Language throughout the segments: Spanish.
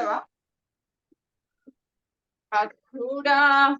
va. Factura.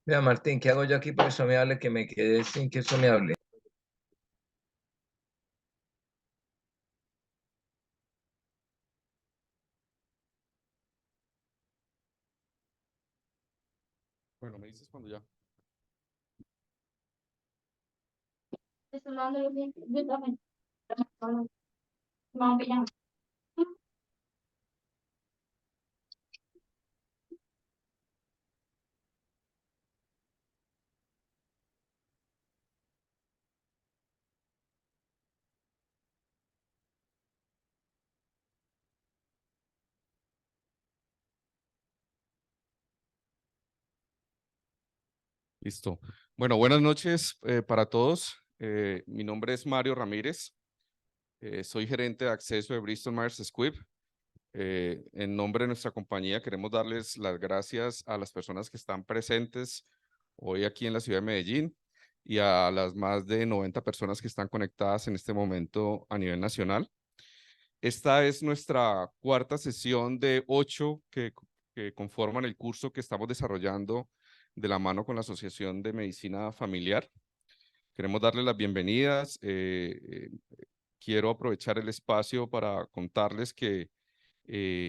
Mira, Martín, ¿qué hago yo aquí para que eso me hable? Que me quedé sin que eso me hable. Bueno, me dices cuando ya. Listo. Bueno, buenas noches para todos. Mi nombre es Mario Ramírez. Soy gerente de acceso de Bristol Myers Squibb. En nombre de nuestra compañía queremos darles las gracias a las personas que están presentes hoy aquí en la ciudad de Medellín y a las más de 90 personas que están conectadas en este momento a nivel nacional. Esta es nuestra cuarta sesión de 8 que conforman el curso que estamos desarrollando de la mano con la Asociación de Medicina Familiar. Queremos darles las bienvenidas. Quiero aprovechar el espacio para contarles que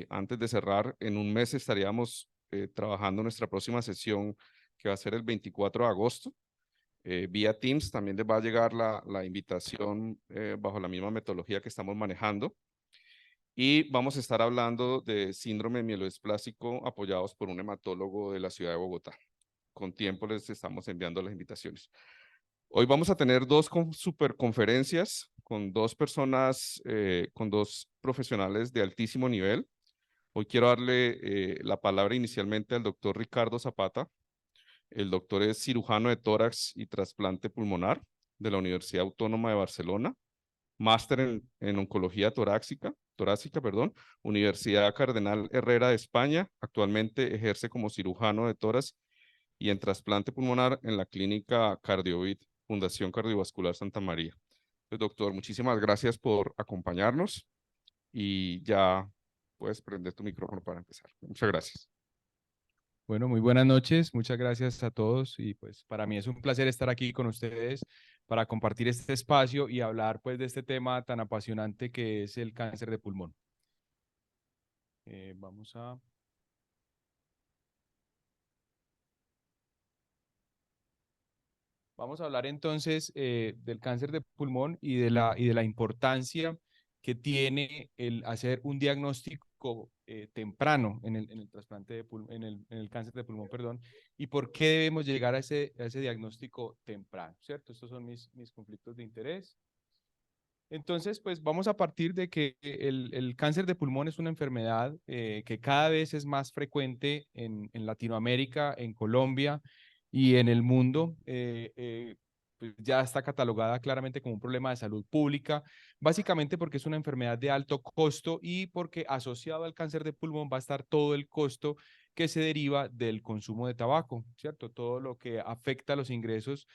antes de cerrar, en un mes estaríamos trabajando nuestra próxima sesión, que va a ser el 24 de agosto. Vía Teams también les va a llegar la invitación bajo la misma metodología que estamos manejando. Y vamos a estar hablando de síndrome mieloesplásico apoyados por un hematólogo de la ciudad de Bogotá. Con tiempo les estamos enviando las invitaciones. Hoy vamos a tener dos superconferencias con dos personas, con dos profesionales de altísimo nivel. Hoy quiero darle la palabra inicialmente al doctor Ricardo Zapata. El doctor es cirujano de tórax y trasplante pulmonar de la Universidad Autónoma de Barcelona, máster en oncología torácica, perdón, Universidad Cardenal Herrera de España. Actualmente ejerce como cirujano de tórax y en trasplante pulmonar en la clínica Cardiovid, Fundación Cardiovascular Santa María. Pues, doctor, muchísimas gracias por acompañarnos y ya puedes prender tu micrófono para empezar. Muchas gracias. Bueno, muy buenas noches, muchas gracias a todos y pues para mí es un placer estar aquí con ustedes para compartir este espacio y hablar pues de este tema tan apasionante que es el cáncer de pulmón. Vamos a... Vamos a hablar entonces del cáncer de pulmón y de la importancia que tiene el hacer un diagnóstico temprano en el trasplante de en el cáncer de pulmón, perdón, y por qué debemos llegar a ese diagnóstico temprano, ¿cierto? Estos son mis conflictos de interés. Entonces, pues vamos a partir de que el cáncer de pulmón es una enfermedad que cada vez es más frecuente en Latinoamérica, en Colombia y en el mundo. Pues ya está catalogada claramente como un problema de salud pública, básicamente porque es una enfermedad de alto costo y porque asociado al cáncer de pulmón va a estar todo el costo que se deriva del consumo de tabaco, ¿cierto? Todo lo que afecta a los ingresos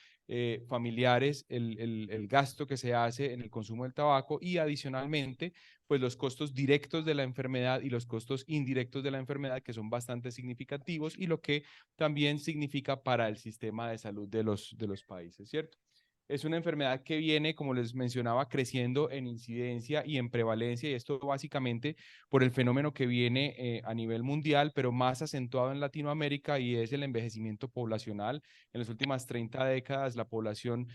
familiares, el gasto que se hace en el consumo del tabaco y adicionalmente, pues los costos directos de la enfermedad y los costos indirectos de la enfermedad que son bastante significativos y lo que también significa para el sistema de salud de los países, ¿cierto? Es una enfermedad que viene, como les mencionaba, creciendo en incidencia y en prevalencia, y esto básicamente por el fenómeno que viene a nivel mundial, pero más acentuado en Latinoamérica, y es el envejecimiento poblacional. En las últimas 30 décadas, la población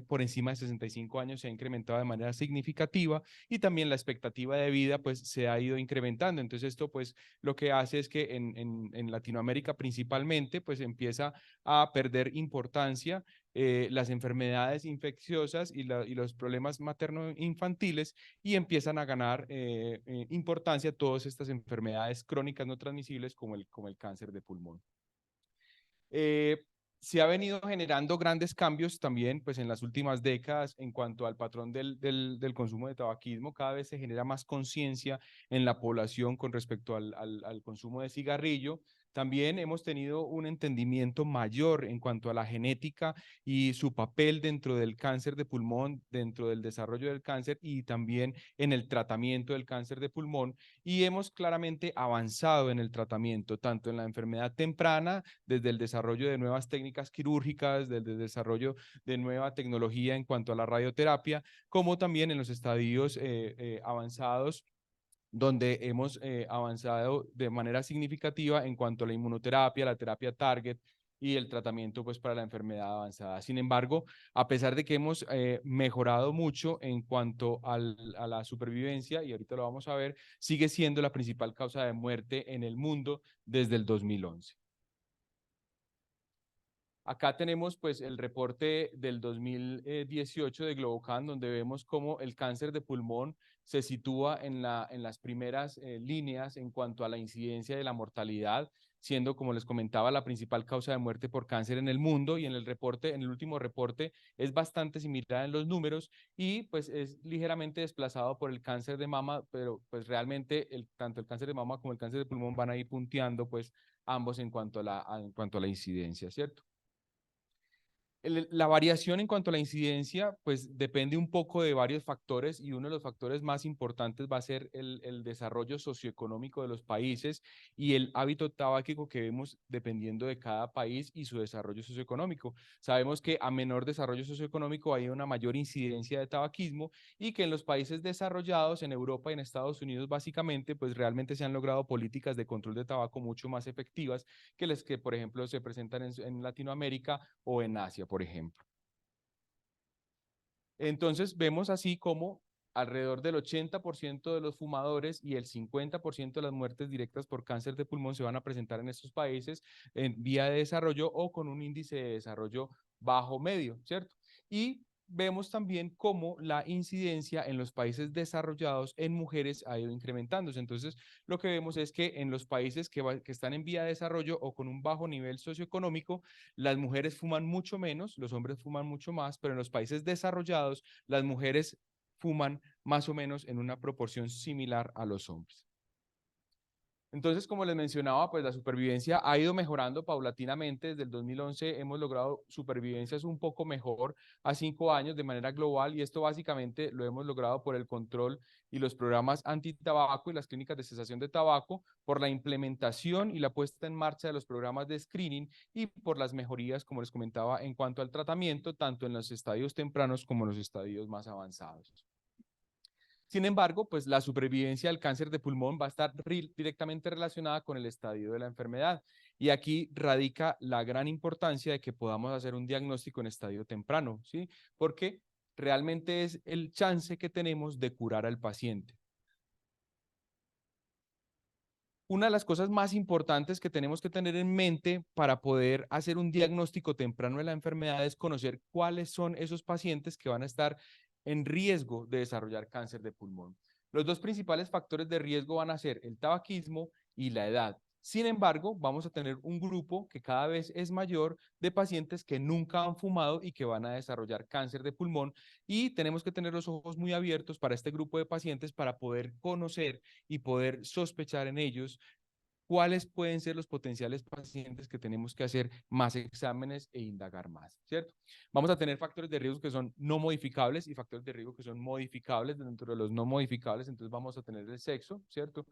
por encima de 65 años se ha incrementado de manera significativa y también la expectativa de vida pues se ha ido incrementando. Entonces esto pues lo que hace es que en Latinoamérica principalmente pues empieza a perder importancia las enfermedades infecciosas y los problemas materno-infantiles y empiezan a ganar importancia todas estas enfermedades crónicas no transmisibles como el cáncer de pulmón. Eh, Se ha venido generando grandes cambios también pues en las últimas décadas en cuanto al patrón del consumo de tabaquismo. Cada vez se genera más conciencia en la población con respecto al consumo de cigarrillo. También hemos tenido un entendimiento mayor en cuanto a la genética y su papel dentro del cáncer de pulmón, dentro del desarrollo del cáncer y también en el tratamiento del cáncer de pulmón. Y hemos claramente avanzado en el tratamiento, tanto en la enfermedad temprana, desde el desarrollo de nuevas técnicas quirúrgicas, desde el desarrollo de nueva tecnología en cuanto a la radioterapia, como también en los estadios avanzados donde hemos avanzado de manera significativa en cuanto a la inmunoterapia, la terapia target y el tratamiento pues para la enfermedad avanzada. Sin embargo, a pesar de que hemos mejorado mucho en cuanto a la supervivencia, y ahorita lo vamos a ver, sigue siendo la principal causa de muerte en el mundo desde el 2011. Acá tenemos pues el reporte del 2018 de Globocan, donde vemos cómo el cáncer de pulmón se sitúa en las primeras líneas en cuanto a la incidencia de la mortalidad, siendo, como les comentaba, la principal causa de muerte por cáncer en el mundo. Y en el reporte, en el último reporte, es bastante similar en los números y pues es ligeramente desplazado por el cáncer de mama, pero pues realmente tanto el cáncer de mama como el cáncer de pulmón van a ir punteando pues ambos en cuanto a la incidencia, ¿cierto? La variación en cuanto a la incidencia, pues depende un poco de varios factores y uno de los factores más importantes va a ser el desarrollo socioeconómico de los países y el hábito tabáquico que vemos dependiendo de cada país y su desarrollo socioeconómico. Sabemos que a menor desarrollo socioeconómico hay una mayor incidencia de tabaquismo y que en los países desarrollados, en Europa y en Estados Unidos básicamente, pues realmente se han logrado políticas de control de tabaco mucho más efectivas que las que, por ejemplo, se presentan en Latinoamérica o en Asia, por ejemplo. Entonces vemos así como alrededor del 80% de los fumadores y el 50% de las muertes directas por cáncer de pulmón se van a presentar en estos países en vía de desarrollo o con un índice de desarrollo bajo medio, ¿cierto? Y vemos también cómo la incidencia en los países desarrollados en mujeres ha ido incrementándose. Entonces, lo que vemos es que en los países que están en vía de desarrollo o con un bajo nivel socioeconómico, las mujeres fuman mucho menos, los hombres fuman mucho más, pero en los países desarrollados, las mujeres fuman más o menos en una proporción similar a los hombres. Entonces, como les mencionaba, pues la supervivencia ha ido mejorando paulatinamente. Desde el 2011 hemos logrado supervivencias un poco mejor a 5 años de manera global y esto básicamente lo hemos logrado por el control y los programas antitabaco y las clínicas de cesación de tabaco, por la implementación y la puesta en marcha de los programas de screening y por las mejorías, como les comentaba, en cuanto al tratamiento, tanto en los estadios tempranos como en los estadios más avanzados. Sin embargo, pues la supervivencia del cáncer de pulmón va a estar directamente relacionada con el estadio de la enfermedad. Y aquí radica la gran importancia de que podamos hacer un diagnóstico en estadio temprano, ¿sí? Porque realmente es el chance que tenemos de curar al paciente. Una de las cosas más importantes que tenemos que tener en mente para poder hacer un diagnóstico temprano de la enfermedad es conocer cuáles son esos pacientes que van a estar en riesgo de desarrollar cáncer de pulmón. Los dos principales factores de riesgo van a ser el tabaquismo y la edad. Sin embargo, vamos a tener un grupo que cada vez es mayor de pacientes que nunca han fumado y que van a desarrollar cáncer de pulmón y tenemos que tener los ojos muy abiertos para este grupo de pacientes para poder conocer y poder sospechar en ellos cuáles pueden ser los potenciales pacientes que tenemos que hacer más exámenes e indagar más, ¿cierto? Vamos a tener factores de riesgo que son no modificables y factores de riesgo que son modificables. Dentro de los no modificables, entonces vamos a tener el sexo, ¿cierto?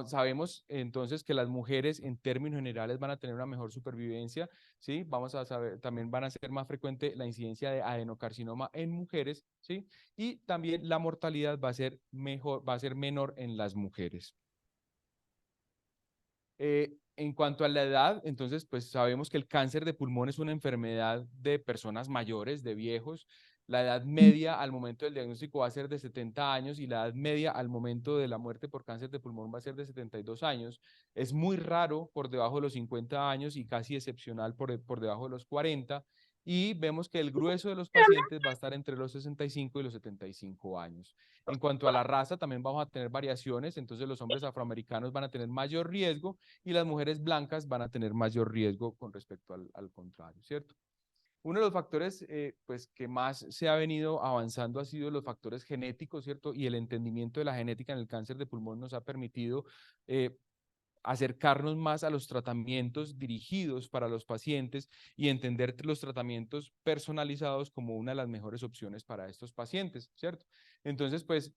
Sabemos entonces que las mujeres en términos generales van a tener una mejor supervivencia, ¿sí? Vamos a saber, también van a ser más frecuente la incidencia de adenocarcinoma en mujeres, ¿sí? Y también la mortalidad va a ser mejor, va a ser menor en las mujeres. En cuanto a la edad, entonces, pues sabemos que el cáncer de pulmón es una enfermedad de personas mayores, de viejos. La edad media al momento del diagnóstico va a ser de 70 años y la edad media al momento de la muerte por cáncer de pulmón va a ser de 72 años. Es muy raro por debajo de los 50 años y casi excepcional por debajo de los 40. Y vemos que el grueso de los pacientes va a estar entre los 65 y los 75 años. En cuanto a la raza, también vamos a tener variaciones, entonces los hombres afroamericanos van a tener mayor riesgo y las mujeres blancas van a tener mayor riesgo con respecto al contrario, ¿cierto? Uno de los factores pues, que más se ha venido avanzando ha sido los factores genéticos, ¿cierto? Y el entendimiento de la genética en el cáncer de pulmón nos ha permitido acercarnos más a los tratamientos dirigidos para los pacientes y entender los tratamientos personalizados como una de las mejores opciones para estos pacientes, ¿cierto? Entonces, pues,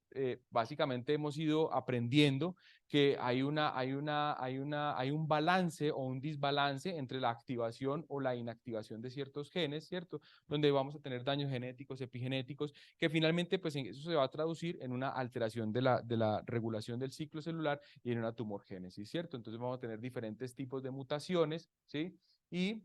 básicamente hemos ido aprendiendo que hay un balance o un desbalance entre la activación o la inactivación de ciertos genes, ¿cierto? Donde vamos a tener daños genéticos, epigenéticos, que finalmente, pues, eso se va a traducir en una alteración de la regulación del ciclo celular y en una tumorgénesis, ¿cierto? Entonces vamos a tener diferentes tipos de mutaciones, ¿sí? Y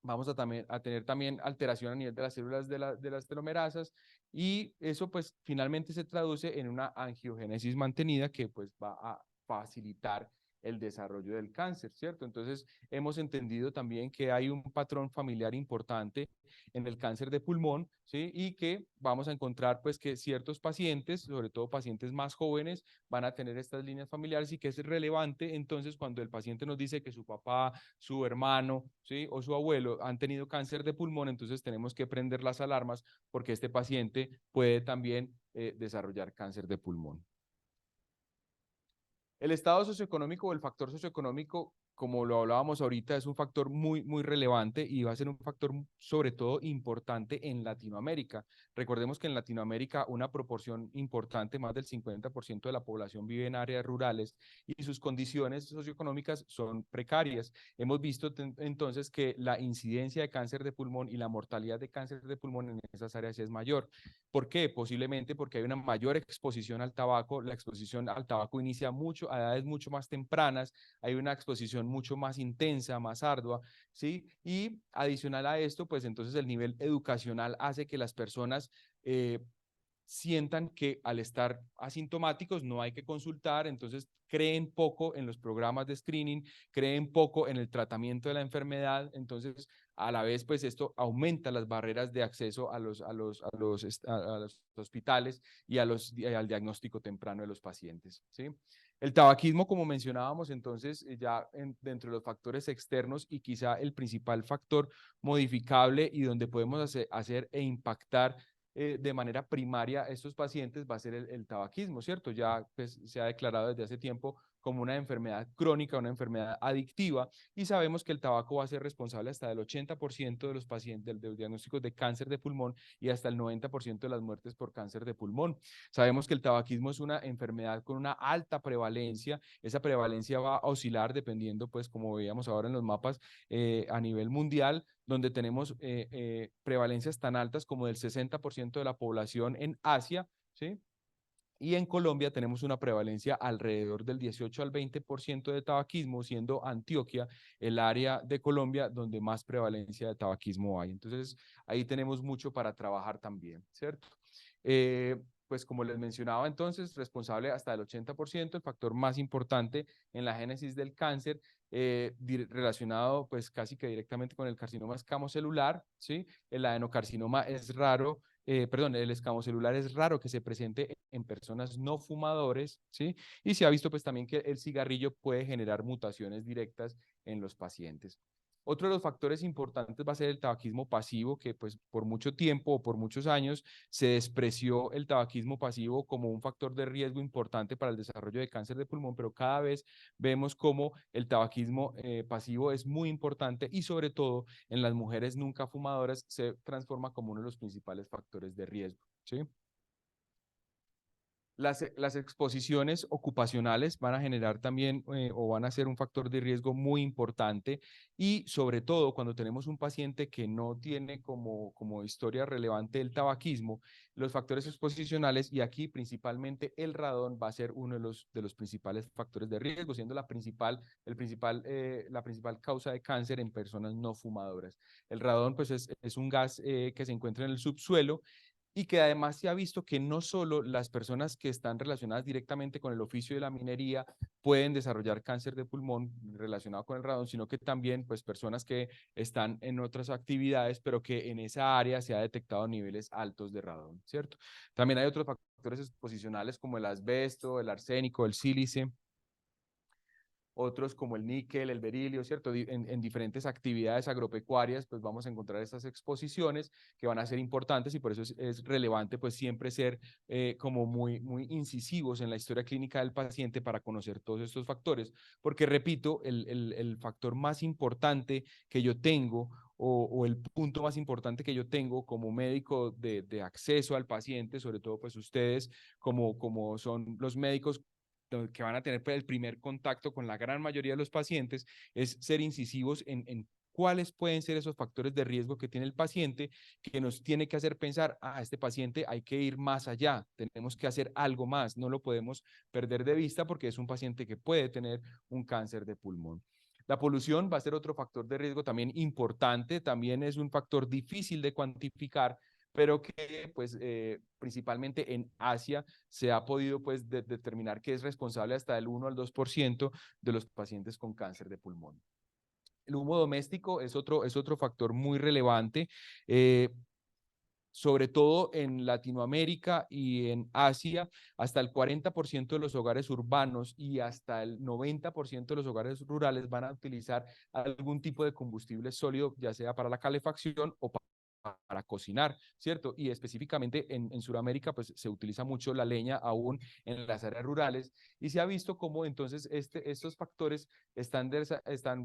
vamos a tener también alteración a nivel de las células de las telomerasas y eso pues finalmente se traduce en una angiogénesis mantenida que pues va a facilitar el desarrollo del cáncer, ¿cierto? Entonces hemos entendido también que hay un patrón familiar importante en el cáncer de pulmón, ¿sí? Y que vamos a encontrar pues que ciertos pacientes, sobre todo pacientes más jóvenes, van a tener estas líneas familiares y que es relevante entonces cuando el paciente nos dice que su papá, su hermano, ¿sí? O su abuelo han tenido cáncer de pulmón, entonces tenemos que prender las alarmas porque este paciente puede también desarrollar cáncer de pulmón. El estado socioeconómico o el factor socioeconómico, como lo hablábamos ahorita, es un factor muy relevante y va a ser un factor sobre todo importante en Latinoamérica. Recordemos que en Latinoamérica una proporción importante, más del 50% de la población vive en áreas rurales y sus condiciones socioeconómicas son precarias. Hemos visto entonces que la incidencia de cáncer de pulmón y la mortalidad de cáncer de pulmón en esas áreas es mayor. ¿Por qué? Posiblemente porque hay una mayor exposición al tabaco. La exposición al tabaco inicia a edades mucho más tempranas, hay una exposición mucho más intensa, más ardua, ¿sí? Y adicional a esto, pues entonces el nivel educacional hace que las personas sientan que al estar asintomáticos no hay que consultar, entonces creen poco en los programas de screening, creen poco en el tratamiento de la enfermedad, entonces a la vez pues esto aumenta las barreras de acceso a los hospitales y al diagnóstico temprano de los pacientes, ¿sí? El tabaquismo, como mencionábamos, entonces ya dentro de los factores externos y quizá el principal factor modificable y donde podemos hacer e impactar de manera primaria a estos pacientes va a ser el tabaquismo, ¿cierto? Ya pues, se ha declarado desde hace tiempo como una enfermedad crónica, una enfermedad adictiva, y sabemos que el tabaco va a ser responsable hasta del 80% de los pacientes, de los diagnósticos de cáncer de pulmón y hasta el 90% de las muertes por cáncer de pulmón. Sabemos que el tabaquismo es una enfermedad con una alta prevalencia, esa prevalencia va a oscilar dependiendo, pues como veíamos ahora en los mapas a nivel mundial, donde tenemos prevalencias tan altas como del 60% de la población en Asia, ¿sí? Y en Colombia tenemos una prevalencia alrededor del 18 al 20% de tabaquismo, siendo Antioquia el área de Colombia donde más prevalencia de tabaquismo hay. Entonces, ahí tenemos mucho para trabajar también, ¿cierto? Pues como les mencionaba entonces, responsable hasta del 80%, el factor más importante en la génesis del cáncer, relacionado pues casi que directamente con el carcinoma escamocelular, ¿sí? El adenocarcinoma es raro, el escamocelular es raro que se presente en personas no fumadores, ¿sí? Y se ha visto pues también que el cigarrillo puede generar mutaciones directas en los pacientes. Otro de los factores importantes va a ser el tabaquismo pasivo, que pues por mucho tiempo o por muchos años se despreció el tabaquismo pasivo como un factor de riesgo importante para el desarrollo de cáncer de pulmón, pero cada vez vemos como el tabaquismo pasivo es muy importante y sobre todo en las mujeres nunca fumadoras se transforma como uno de los principales factores de riesgo, ¿sí? Las exposiciones ocupacionales van a generar también o van a ser un factor de riesgo muy importante y sobre todo cuando tenemos un paciente que no tiene como historia relevante el tabaquismo, los factores exposicionales y aquí principalmente el radón va a ser uno de los principales factores de riesgo, siendo la principal causa de cáncer en personas no fumadoras. El radón pues es un gas que se encuentra en el subsuelo y que además se ha visto que no solo las personas que están relacionadas directamente con el oficio de la minería pueden desarrollar cáncer de pulmón relacionado con el radón, sino que también pues personas que están en otras actividades, pero que en esa área se ha detectado niveles altos de radón, ¿cierto? También hay otros factores exposicionales como el asbesto, el arsénico, el sílice. otros como el níquel, el berilio, ¿cierto? En diferentes actividades agropecuarias, pues vamos a encontrar estas exposiciones que van a ser importantes y por eso es relevante pues siempre ser como muy incisivos en la historia clínica del paciente para conocer todos estos factores, porque repito, el factor más importante que yo tengo o el punto más importante que yo tengo como médico de acceso al paciente, sobre todo pues ustedes como son los médicos que van a tener pues, el primer contacto con la gran mayoría de los pacientes, es ser incisivos en cuáles pueden ser esos factores de riesgo que tiene el paciente, que nos tiene que hacer pensar, este paciente hay que ir más allá, tenemos que hacer algo más, no lo podemos perder de vista porque es un paciente que puede tener un cáncer de pulmón. La polución va a ser otro factor de riesgo también importante, también es un factor difícil de cuantificar, pero que pues principalmente en Asia se ha podido pues determinar que es responsable hasta del 1 al 2% de los pacientes con cáncer de pulmón. El humo doméstico es otro factor muy relevante, sobre todo en Latinoamérica y en Asia, hasta el 40% de los hogares urbanos y hasta el 90% de los hogares rurales van a utilizar algún tipo de combustible sólido, ya sea para la calefacción o para cocinar, ¿cierto? Y específicamente en Sudamérica, pues se utiliza mucho la leña aún en las áreas rurales y se ha visto cómo entonces estos factores están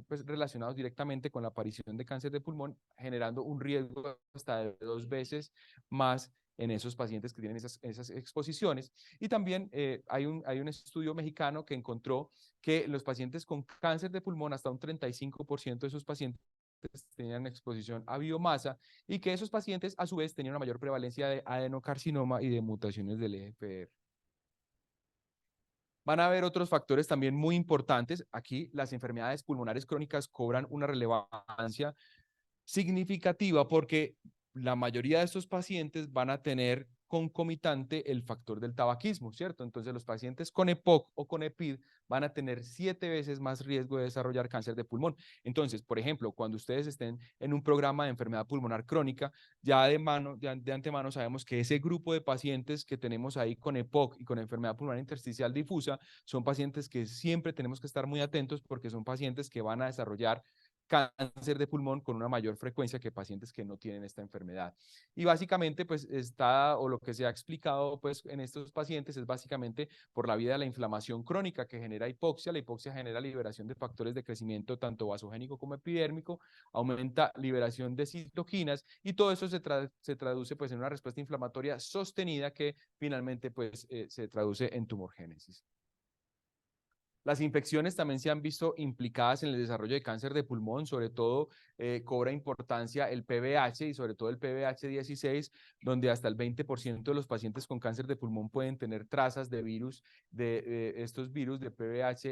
pues, relacionados directamente con la aparición de cáncer de pulmón, generando un riesgo hasta de 2 veces más en esos pacientes que tienen esas exposiciones. Y también hay un estudio mexicano que encontró que los pacientes con cáncer de pulmón, hasta un 35% de esos pacientes tenían exposición a biomasa y que esos pacientes a su vez tenían una mayor prevalencia de adenocarcinoma y de mutaciones del EGFR. Van a haber otros factores también muy importantes. Aquí las enfermedades pulmonares crónicas cobran una relevancia significativa porque la mayoría de estos pacientes van a tener concomitante el factor del tabaquismo, ¿cierto? Entonces los pacientes con EPOC o con EPID van a tener 7 veces más riesgo de desarrollar cáncer de pulmón. Entonces, por ejemplo, cuando ustedes estén en un programa de enfermedad pulmonar crónica, ya de antemano sabemos que ese grupo de pacientes que tenemos ahí con EPOC y con enfermedad pulmonar intersticial difusa son pacientes que siempre tenemos que estar muy atentos porque son pacientes que van a desarrollar cáncer de pulmón con una mayor frecuencia que pacientes que no tienen esta enfermedad. Y básicamente, pues o lo que se ha explicado pues en estos pacientes es básicamente por la vía de la inflamación crónica que genera hipoxia. La hipoxia genera liberación de factores de crecimiento tanto vasogénico como epidérmico, aumenta liberación de citoquinas y todo eso se traduce pues en una respuesta inflamatoria sostenida que finalmente pues se traduce en tumorgénesis. Las infecciones también se han visto implicadas en el desarrollo de cáncer de pulmón, sobre todo cobra importancia el PBH y sobre todo el PBH16, donde hasta el 20% de los pacientes con cáncer de pulmón pueden tener trazas de virus, de estos virus de PBH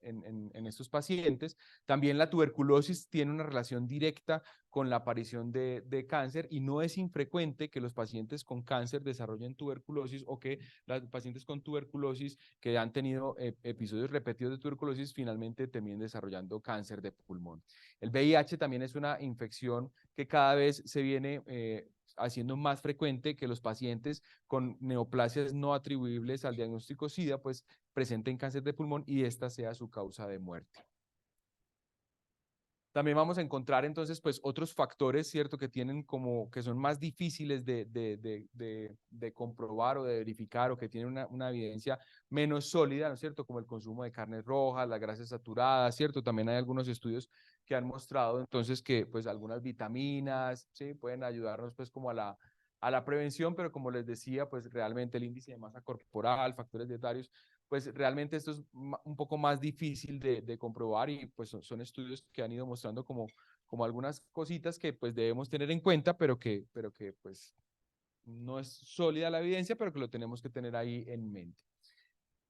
en estos pacientes. También la tuberculosis tiene una relación directa con la aparición de cáncer y no es infrecuente que los pacientes con cáncer desarrollen tuberculosis o que los pacientes con tuberculosis que han tenido episodios repetidos de tuberculosis finalmente terminen desarrollando cáncer de pulmón. El VIH también es una infección que cada vez se viene haciendo más frecuente que los pacientes con neoplasias no atribuibles al diagnóstico SIDA pues presenten cáncer de pulmón y esta sea su causa de muerte. También vamos a encontrar entonces pues otros factores, ¿cierto? Que tienen que son más difíciles de comprobar o de verificar o que tienen una evidencia menos sólida, ¿no es cierto? Como el consumo de carnes rojas, las grasas saturadas, ¿cierto? También hay algunos estudios que han mostrado entonces que pues algunas vitaminas, ¿sí? Pueden ayudarnos pues como a la prevención, pero como les decía, pues realmente el índice de masa corporal, factores dietarios, pues realmente esto es un poco más difícil de comprobar y pues son estudios que han ido mostrando como algunas cositas que pues debemos tener en cuenta, pero que pues no es sólida la evidencia, pero que lo tenemos que tener ahí en mente.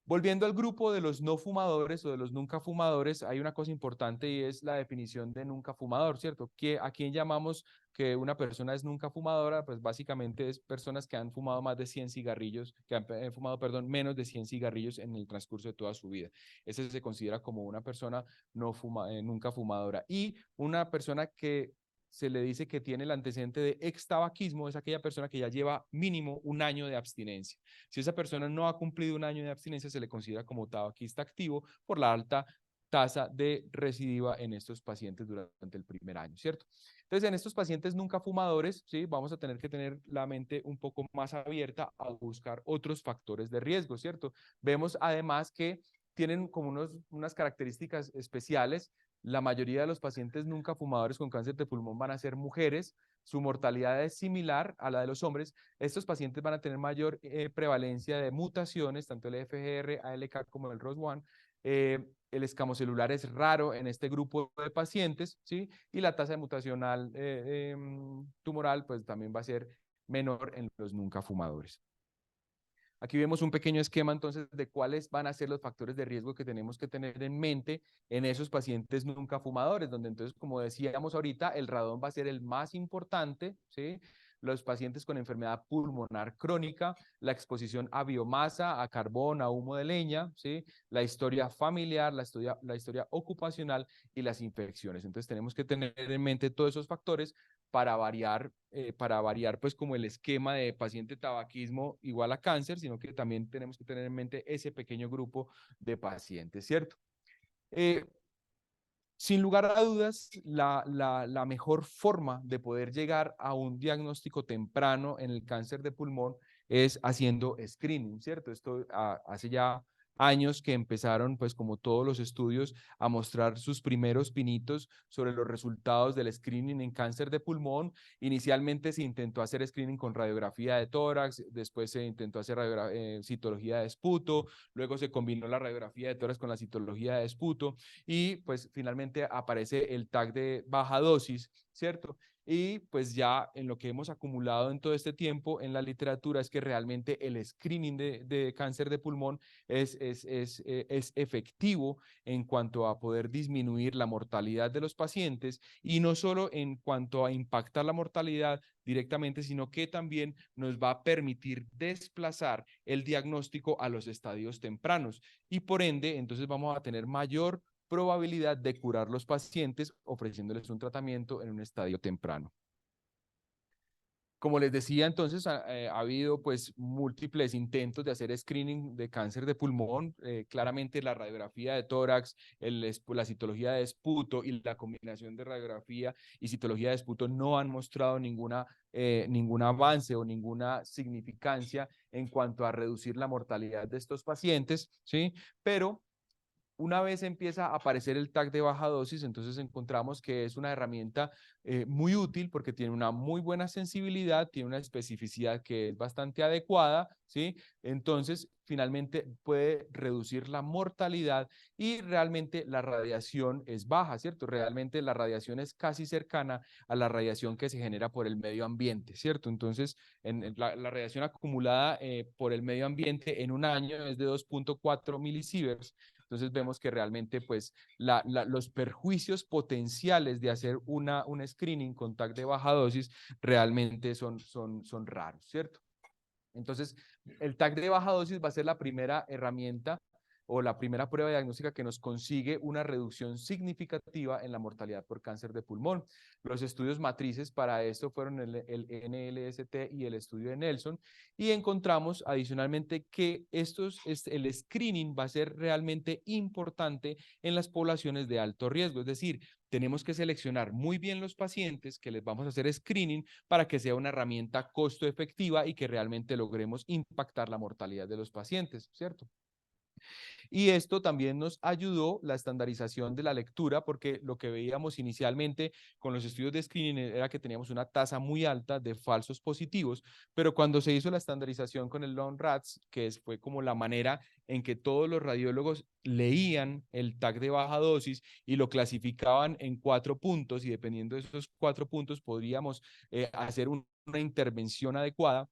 Volviendo al grupo de los no fumadores o de los nunca fumadores, hay una cosa importante y es la definición de nunca fumador, ¿cierto? ¿A quién llamamos que una persona es nunca fumadora? Pues básicamente es personas que han fumado más de 100 cigarrillos, que han fumado, perdón, menos de 100 cigarrillos en el transcurso de toda su vida. Ese se considera como una persona nunca fumadora. Y una persona que se le dice que tiene el antecedente de extabaquismo, es aquella persona que ya lleva mínimo un año de abstinencia. Si esa persona no ha cumplido un año de abstinencia, se le considera como tabaquista activo por la alta tasa de recidiva en estos pacientes durante el primer año, ¿cierto? Entonces, en estos pacientes nunca fumadores, ¿sí? Vamos a tener que tener la mente un poco más abierta a buscar otros factores de riesgo, ¿cierto? Vemos además que tienen como unas características especiales. La mayoría de los pacientes nunca fumadores con cáncer de pulmón van a ser mujeres. Su mortalidad es similar a la de los hombres. Estos pacientes van a tener mayor prevalencia de mutaciones, tanto el FGR, ALK como el ROS1. El escamocelular es raro en este grupo de pacientes, ¿sí? Y la tasa de mutacional tumoral pues también va a ser menor en los nunca fumadores. Aquí vemos un pequeño esquema entonces de cuáles van a ser los factores de riesgo que tenemos que tener en mente en esos pacientes nunca fumadores, donde entonces, como decíamos ahorita, el radón va a ser el más importante, ¿sí? Los pacientes con enfermedad pulmonar crónica, la exposición a biomasa, a carbón, a humo de leña, ¿sí? La historia familiar, la historia ocupacional y las infecciones. Entonces tenemos que tener en mente todos esos factores para variar pues como el esquema de paciente tabaquismo igual a cáncer, sino que también tenemos que tener en mente ese pequeño grupo de pacientes, ¿cierto? Sin lugar a dudas, la mejor forma de poder llegar a un diagnóstico temprano en el cáncer de pulmón es haciendo screening, ¿cierto? Esto hace ya años que empezaron, pues como todos los estudios, a mostrar sus primeros pinitos sobre los resultados del screening en cáncer de pulmón. Inicialmente se intentó hacer screening con radiografía de tórax, después se intentó hacer citología de esputo, luego se combinó la radiografía de tórax con la citología de esputo y pues finalmente aparece el tag de baja dosis, ¿cierto? Y pues ya en lo que hemos acumulado en todo este tiempo en la literatura es que realmente el screening de cáncer de pulmón es efectivo en cuanto a poder disminuir la mortalidad de los pacientes y no solo en cuanto a impactar la mortalidad directamente, sino que también nos va a permitir desplazar el diagnóstico a los estadios tempranos y por ende entonces vamos a tener mayor probabilidad de curar los pacientes ofreciéndoles un tratamiento en un estadio temprano. Como les decía, entonces ha habido pues múltiples intentos de hacer screening de cáncer de pulmón. Claramente la radiografía de tórax, la citología de esputo y la combinación de radiografía y citología de esputo no han mostrado ningún avance o ninguna significancia en cuanto a reducir la mortalidad de estos pacientes, ¿sí? Pero una vez empieza a aparecer el tag de baja dosis, entonces encontramos que es una herramienta muy útil porque tiene una muy buena sensibilidad, tiene una especificidad que es bastante adecuada, ¿sí? Entonces, finalmente puede reducir la mortalidad y realmente la radiación es baja, ¿cierto? Realmente la radiación es casi cercana a la radiación que se genera por el medio ambiente, ¿cierto? Entonces, la radiación acumulada por el medio ambiente en un año es de 2.4 milisieverts. Entonces vemos que realmente pues los perjuicios potenciales de hacer un screening con tag de baja dosis realmente son raros, ¿cierto? Entonces el tag de baja dosis va a ser la primera herramienta o la primera prueba diagnóstica que nos consigue una reducción significativa en la mortalidad por cáncer de pulmón. Los estudios matrices para esto fueron el NLST y el estudio de Nelson y encontramos adicionalmente que el screening va a ser realmente importante en las poblaciones de alto riesgo, es decir, tenemos que seleccionar muy bien los pacientes que les vamos a hacer screening para que sea una herramienta costo efectiva y que realmente logremos impactar la mortalidad de los pacientes, ¿cierto? Y esto también nos ayudó la estandarización de la lectura, porque lo que veíamos inicialmente con los estudios de screening era que teníamos una tasa muy alta de falsos positivos, pero cuando se hizo la estandarización con el long-RADS, fue como la manera en que todos los radiólogos leían el tag de baja dosis y lo clasificaban en 4 puntos, y dependiendo de esos 4 puntos podríamos hacer una intervención adecuada.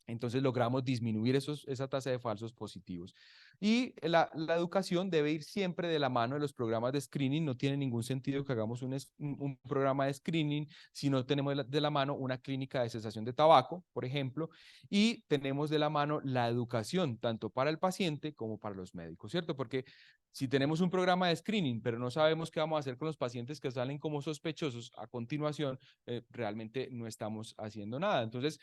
Entonces logramos disminuir esa tasa de falsos positivos. Y la educación debe ir siempre de la mano de los programas de screening. No tiene ningún sentido que hagamos un programa de screening si no tenemos de la mano una clínica de cesación de tabaco, por ejemplo, y tenemos de la mano la educación, tanto para el paciente como para los médicos, ¿cierto? Porque si tenemos un programa de screening, pero no sabemos qué vamos a hacer con los pacientes que salen como sospechosos a continuación, realmente no estamos haciendo nada. Entonces,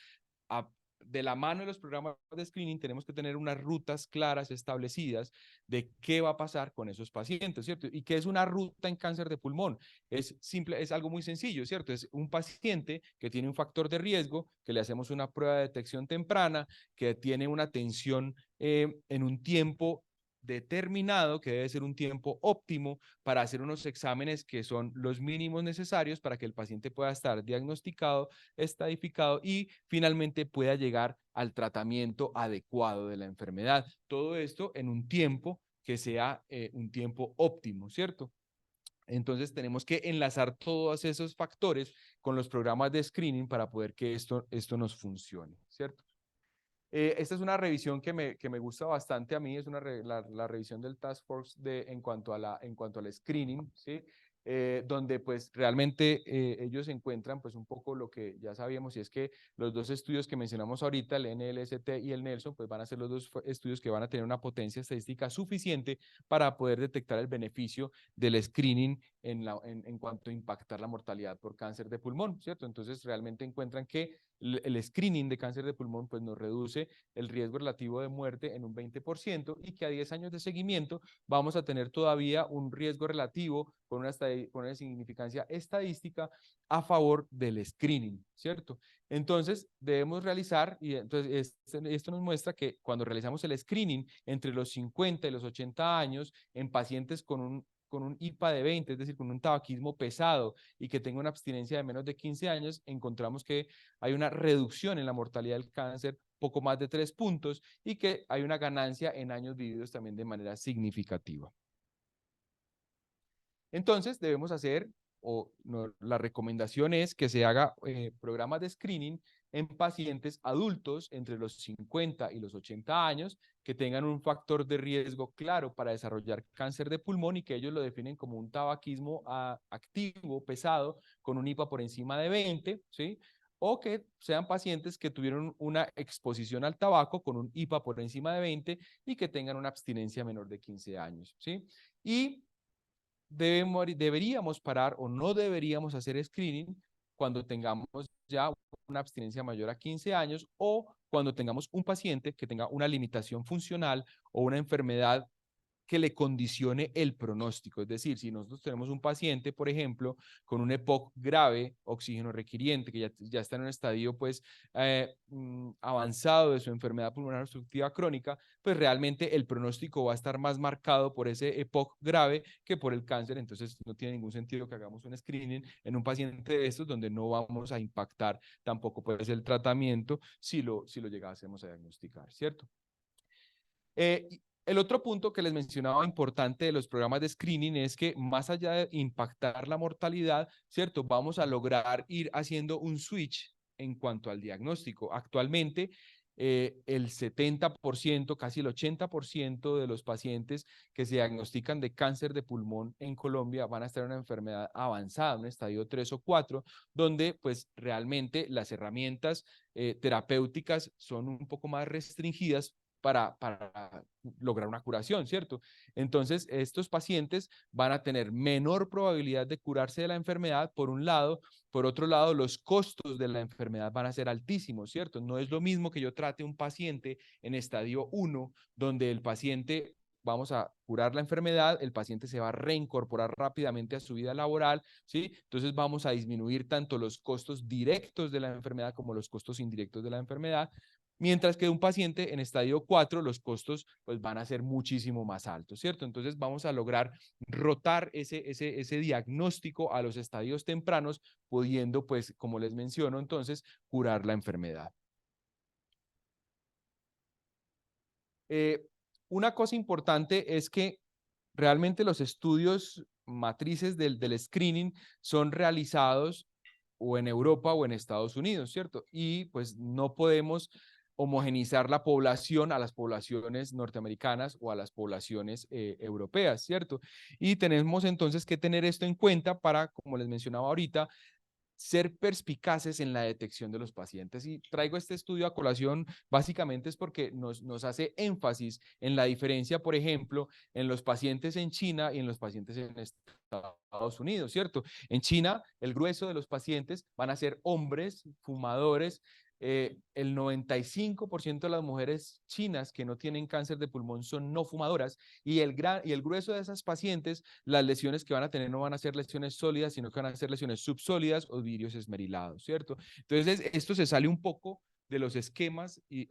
de la mano de los programas de screening tenemos que tener unas rutas claras establecidas de qué va a pasar con esos pacientes, ¿cierto? ¿Y qué es una ruta en cáncer de pulmón? Es simple, es algo muy sencillo, ¿cierto? Es un paciente que tiene un factor de riesgo, que le hacemos una prueba de detección temprana, que tiene una tensión en un tiempo determinado, que debe ser un tiempo óptimo para hacer unos exámenes que son los mínimos necesarios para que el paciente pueda estar diagnosticado, estadificado y finalmente pueda llegar al tratamiento adecuado de la enfermedad. Todo esto en un tiempo que sea un tiempo óptimo, ¿cierto? Entonces tenemos que enlazar todos esos factores con los programas de screening para poder que esto nos funcione, ¿cierto? Esta es una revisión que me gusta bastante a mí, es la revisión del Task Force en cuanto al screening, ¿sí? Donde pues realmente ellos encuentran pues un poco lo que ya sabíamos, y es que los dos estudios que mencionamos ahorita, el NLST y el Nelson, pues van a ser los dos estudios que van a tener una potencia estadística suficiente para poder detectar el beneficio del screening en cuanto a impactar la mortalidad por cáncer de pulmón, ¿cierto? Entonces realmente encuentran que el screening de cáncer de pulmón pues nos reduce el riesgo relativo de muerte en un 20% y que a 10 años de seguimiento vamos a tener todavía un riesgo relativo con una significancia estadística a favor del screening, ¿cierto? Entonces debemos realizar, y entonces esto nos muestra que cuando realizamos el screening entre los 50 y los 80 años en pacientes con un IPA de 20, es decir, con un tabaquismo pesado y que tenga una abstinencia de menos de 15 años, encontramos que hay una reducción en la mortalidad del cáncer, poco más de 3 puntos, y que hay una ganancia en años vividos también de manera significativa. Entonces, debemos hacer, la recomendación es que se haga programas de screening en pacientes adultos entre los 50 y los 80 años que tengan un factor de riesgo claro para desarrollar cáncer de pulmón y que ellos lo definen como un tabaquismo activo, pesado, con un IPA por encima de 20, ¿sí? O que sean pacientes que tuvieron una exposición al tabaco con un IPA por encima de 20 y que tengan una abstinencia menor de 15 años, ¿sí? Y deberíamos parar o no deberíamos hacer screening cuando tengamos ya una abstinencia mayor a 15 años o cuando tengamos un paciente que tenga una limitación funcional o una enfermedad que le condicione el pronóstico. Es decir, si nosotros tenemos un paciente, por ejemplo, con un EPOC grave, oxígeno requiriente, que ya está en un estadio pues avanzado de su enfermedad pulmonar obstructiva crónica, pues realmente el pronóstico va a estar más marcado por ese EPOC grave que por el cáncer. Entonces no tiene ningún sentido que hagamos un screening en un paciente de estos donde no vamos a impactar tampoco pues el tratamiento si lo llegásemos a diagnosticar, ¿cierto? El otro punto que les mencionaba importante de los programas de screening es que más allá de impactar la mortalidad, ¿cierto? Vamos a lograr ir haciendo un switch en cuanto al diagnóstico. Actualmente, el 70%, casi el 80% de los pacientes que se diagnostican de cáncer de pulmón en Colombia van a estar en una enfermedad avanzada, un estadio 3 o 4, donde pues realmente las herramientas terapéuticas son un poco más restringidas para lograr una curación, ¿cierto? Entonces, estos pacientes van a tener menor probabilidad de curarse de la enfermedad, por un lado. Por otro lado, los costos de la enfermedad van a ser altísimos, ¿cierto? No es lo mismo que yo trate un paciente en estadio 1, donde el paciente vamos a curar la enfermedad, el paciente se va a reincorporar rápidamente a su vida laboral, ¿sí? Entonces vamos a disminuir tanto los costos directos de la enfermedad como los costos indirectos de la enfermedad. Mientras que un paciente en estadio 4, los costos pues van a ser muchísimo más altos, ¿cierto? Entonces vamos a lograr rotar ese diagnóstico a los estadios tempranos, pudiendo pues, como les menciono, entonces curar la enfermedad. Una cosa importante es que realmente los estudios matrices del screening son realizados o en Europa o en Estados Unidos, ¿cierto? Y pues no podemos homogenizar la población a las poblaciones norteamericanas o a las poblaciones europeas, ¿cierto? Y tenemos entonces que tener esto en cuenta para, como les mencionaba ahorita, ser perspicaces en la detección de los pacientes. Y traigo este estudio a colación básicamente es porque nos hace énfasis en la diferencia, por ejemplo, en los pacientes en China y en los pacientes en Estados Unidos, ¿cierto? En China, el grueso de los pacientes van a ser hombres fumadores. El 95% de las mujeres chinas que no tienen cáncer de pulmón son no fumadoras y el grueso de esas pacientes, las lesiones que van a tener no van a ser lesiones sólidas, sino que van a ser lesiones subsólidas o vidrios esmerilados, ¿cierto? Entonces, esto se sale un poco de los esquemas y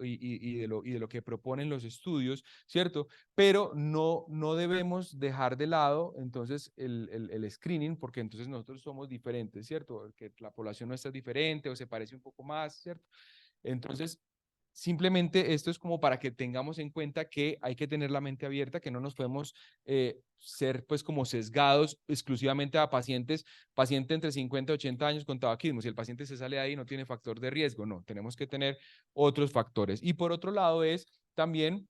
de lo que proponen los estudios, ¿cierto? Pero no debemos dejar de lado entonces el screening, porque entonces nosotros somos diferentes, ¿cierto? Que la población nuestra es diferente o se parece un poco más, ¿cierto? Entonces, simplemente esto es como para que tengamos en cuenta que hay que tener la mente abierta, que no nos podemos ser pues como sesgados exclusivamente a paciente entre 50 y 80 años con tabaquismo. Si el paciente se sale de ahí no tiene factor de riesgo, no, tenemos que tener otros factores. Y por otro lado es también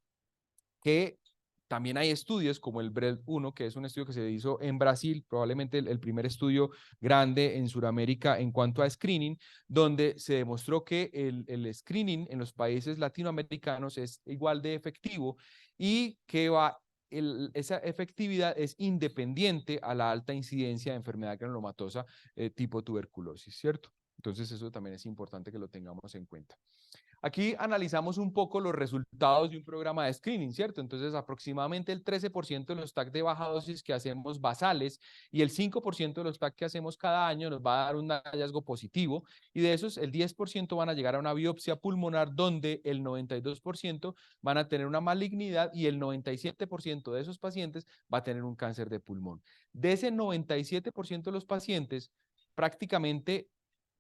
que también hay estudios como el BRED-1, que es un estudio que se hizo en Brasil, probablemente el primer estudio grande en Sudamérica en cuanto a screening, donde se demostró que el screening en los países latinoamericanos es igual de efectivo y que esa efectividad es independiente a la alta incidencia de enfermedad granulomatosa tipo tuberculosis, ¿cierto? Entonces eso también es importante que lo tengamos en cuenta. Aquí analizamos un poco los resultados de un programa de screening, ¿cierto? Entonces, aproximadamente el 13% de los TAC de baja dosis que hacemos basales y el 5% de los TAC que hacemos cada año nos va a dar un hallazgo positivo y de esos el 10% van a llegar a una biopsia pulmonar donde el 92% van a tener una malignidad y el 97% de esos pacientes va a tener un cáncer de pulmón. De ese 97% de los pacientes, prácticamente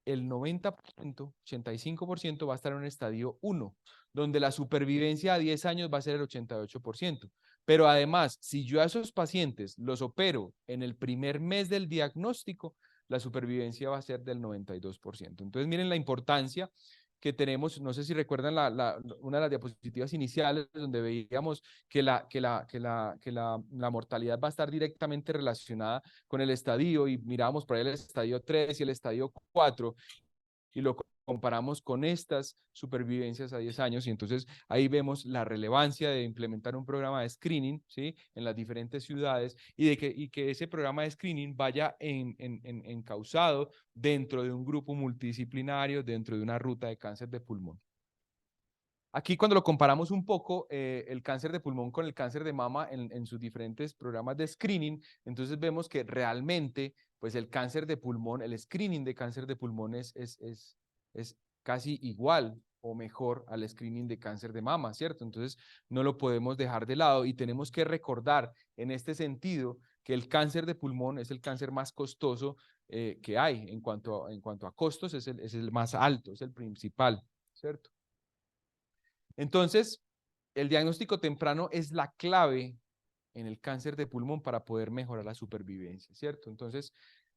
el 90%, 85% va a estar en un estadio 1, donde la supervivencia a 10 años va a ser el 88%. Pero además, si yo a esos pacientes los opero en el primer mes del diagnóstico, la supervivencia va a ser del 92%. Entonces, miren la importancia que tenemos, no sé si recuerdan una de las diapositivas iniciales donde veíamos que la mortalidad va a estar directamente relacionada con el estadio y mirábamos por ahí el estadio 3 y el estadio 4 y lo comparamos con estas supervivencias a 10 años y entonces ahí vemos la relevancia de implementar un programa de screening, ¿sí? En las diferentes ciudades y que ese programa de screening vaya encauzado dentro de un grupo multidisciplinario, dentro de una ruta de cáncer de pulmón. Aquí cuando lo comparamos un poco, el cáncer de pulmón con el cáncer de mama en sus diferentes programas de screening, entonces vemos que realmente pues el cáncer de pulmón, el screening de cáncer de pulmón es casi igual o mejor al screening de cáncer de mama, ¿cierto? Entonces no lo podemos dejar de lado y tenemos que recordar en este sentido que el cáncer de pulmón es el cáncer más costoso que hay en cuanto a costos, es el más alto, es el principal, ¿cierto? Entonces, el diagnóstico temprano es la clave en el cáncer de pulmón para poder mejorar la supervivencia, ¿cierto? Entonces,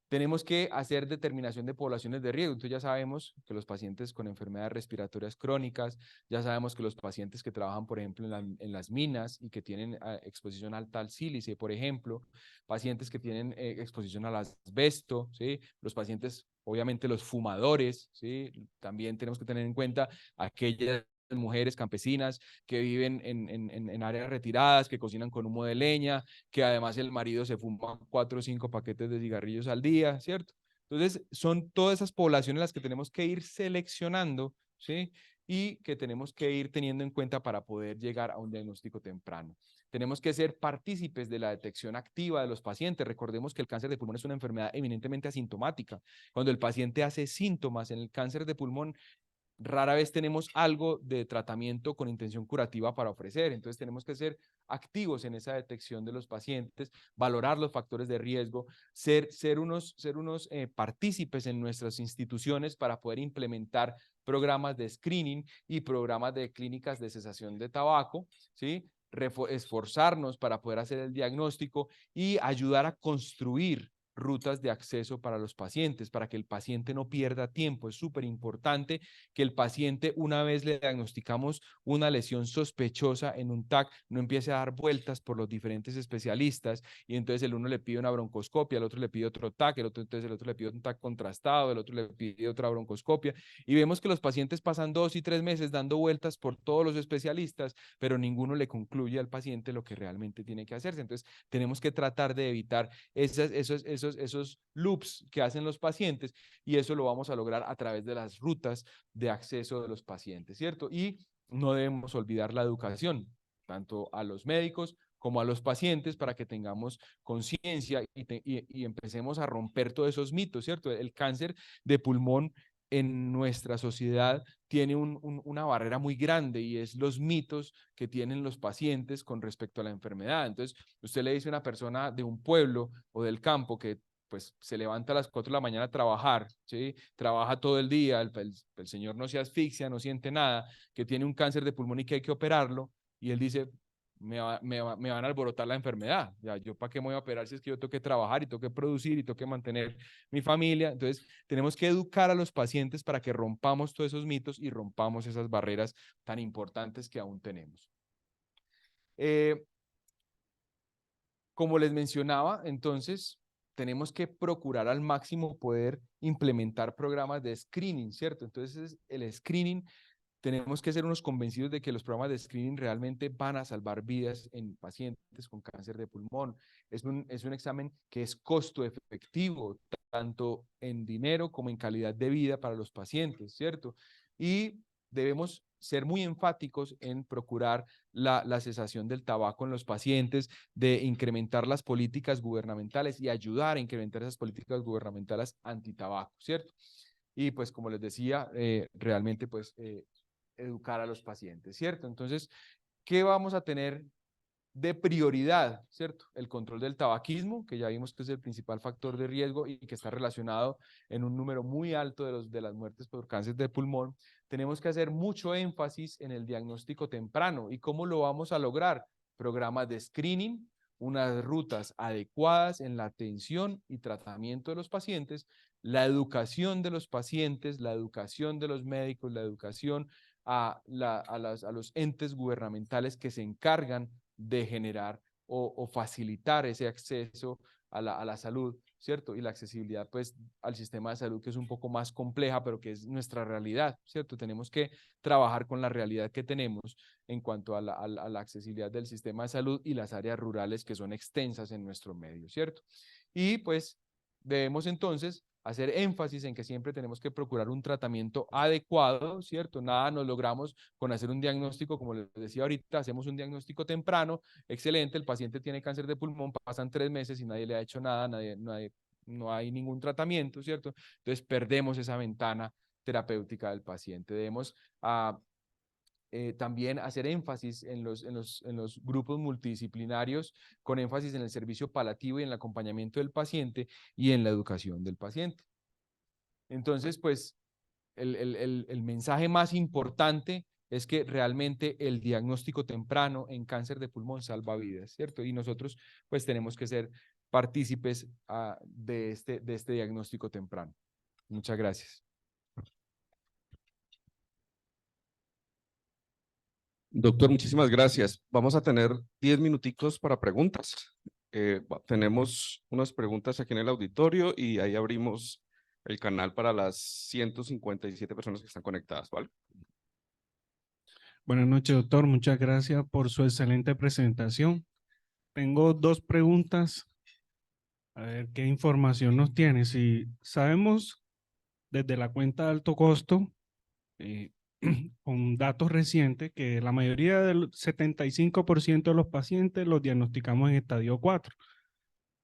tenemos que hacer determinación de poblaciones de riesgo. Entonces, ya sabemos que los pacientes con enfermedades respiratorias crónicas, ya sabemos que los pacientes que trabajan, por ejemplo, en las minas y que tienen exposición alta al sílice, por ejemplo, pacientes que tienen exposición al asbesto, ¿sí? Los pacientes, obviamente, los fumadores, ¿sí? También tenemos que tener en cuenta aquellas mujeres campesinas que viven en áreas retiradas, que cocinan con humo de leña, que además el marido se fuma 4 o 5 paquetes de cigarrillos al día, ¿cierto? Entonces, son todas esas poblaciones las que tenemos que ir seleccionando, ¿sí? Y que tenemos que ir teniendo en cuenta para poder llegar a un diagnóstico temprano. Tenemos que ser partícipes de la detección activa de los pacientes. Recordemos que el cáncer de pulmón es una enfermedad eminentemente asintomática. Cuando el paciente hace síntomas en el cáncer de pulmón, rara vez tenemos algo de tratamiento con intención curativa para ofrecer. Entonces tenemos que ser activos en esa detección de los pacientes, valorar los factores de riesgo, ser unos partícipes en nuestras instituciones para poder implementar programas de screening y programas de clínicas de cesación de tabaco, ¿sí? Esforzarnos para poder hacer el diagnóstico y ayudar a construir rutas de acceso para los pacientes, para que el paciente no pierda tiempo. Es súper importante que el paciente, una vez le diagnosticamos una lesión sospechosa en un TAC, no empiece a dar vueltas por los diferentes especialistas y entonces el uno le pide una broncoscopia, el otro le pide otro TAC, entonces el otro le pide un TAC contrastado, el otro le pide otra broncoscopia, y vemos que los pacientes pasan 2 y 3 meses dando vueltas por todos los especialistas, pero ninguno le concluye al paciente lo que realmente tiene que hacerse. Entonces tenemos que tratar de evitar esos loops que hacen los pacientes, y eso lo vamos a lograr a través de las rutas de acceso de los pacientes, ¿cierto? Y no debemos olvidar la educación, tanto a los médicos como a los pacientes, para que tengamos conciencia y empecemos a romper todos esos mitos, ¿cierto? El cáncer de pulmón en nuestra sociedad tiene una barrera muy grande, y es los mitos que tienen los pacientes con respecto a la enfermedad. Entonces, usted le dice a una persona de un pueblo o del campo que pues se levanta a las 4 de la mañana a trabajar, ¿sí? Trabaja todo el día, el señor no se asfixia, no siente nada, que tiene un cáncer de pulmón y que hay que operarlo, y él dice, me van a alborotar la enfermedad, ya, yo para qué me voy a operar si es que yo tengo que trabajar y tengo que producir y tengo que mantener mi familia. Entonces tenemos que educar a los pacientes para que rompamos todos esos mitos y rompamos esas barreras tan importantes que aún tenemos. Como les mencionaba, entonces tenemos que procurar al máximo poder implementar programas de screening, ¿cierto? Entonces el screening, tenemos que ser unos convencidos de que los programas de screening realmente van a salvar vidas en pacientes con cáncer de pulmón. Es un examen que es costo efectivo, tanto en dinero como en calidad de vida para los pacientes, ¿cierto? Y debemos ser muy enfáticos en procurar la cesación del tabaco en los pacientes, de incrementar las políticas gubernamentales y ayudar a incrementar esas políticas gubernamentales antitabaco, ¿cierto? Y pues como les decía, realmente pues educar a los pacientes, ¿cierto? Entonces, ¿qué vamos a tener de prioridad, ¿cierto? El control del tabaquismo, que ya vimos que es el principal factor de riesgo y que está relacionado en un número muy alto de las muertes por cáncer de pulmón. Tenemos que hacer mucho énfasis en el diagnóstico temprano. ¿Y cómo lo vamos a lograr? Programas de screening, unas rutas adecuadas en la atención y tratamiento de los pacientes, la educación de los pacientes, la educación de los médicos, la educación a los entes gubernamentales que se encargan de generar o facilitar ese acceso a la salud, ¿cierto? Y la accesibilidad, pues, al sistema de salud, que es un poco más compleja, pero que es nuestra realidad, ¿cierto? Tenemos que trabajar con la realidad que tenemos en cuanto a la accesibilidad del sistema de salud y las áreas rurales que son extensas en nuestro medio, ¿cierto? Y, pues, debemos entonces hacer énfasis en que siempre tenemos que procurar un tratamiento adecuado, ¿cierto? Nada nos logramos con hacer un diagnóstico, como les decía ahorita, hacemos un diagnóstico temprano, excelente, el paciente tiene cáncer de pulmón, pasan 3 meses y nadie le ha hecho nada, no hay ningún tratamiento, ¿cierto? Entonces perdemos esa ventana terapéutica del paciente. Debemos también hacer énfasis en los grupos multidisciplinarios, con énfasis en el servicio paliativo y en el acompañamiento del paciente y en la educación del paciente. Entonces, pues, el mensaje más importante es que realmente el diagnóstico temprano en cáncer de pulmón salva vidas, ¿cierto? Y nosotros, pues, tenemos que ser partícipes de este diagnóstico temprano. Muchas gracias. Doctor, muchísimas gracias. Vamos a tener 10 minuticos para preguntas. Tenemos unas preguntas aquí en el auditorio y ahí abrimos el canal para las 157 personas que están conectadas, ¿vale? Buenas noches, doctor. Muchas gracias por su excelente presentación. Tengo 2 preguntas. A ver qué información nos tiene. Si sabemos desde la cuenta de alto costo, con datos recientes, que la mayoría del 75% de los pacientes los diagnosticamos en estadio 4.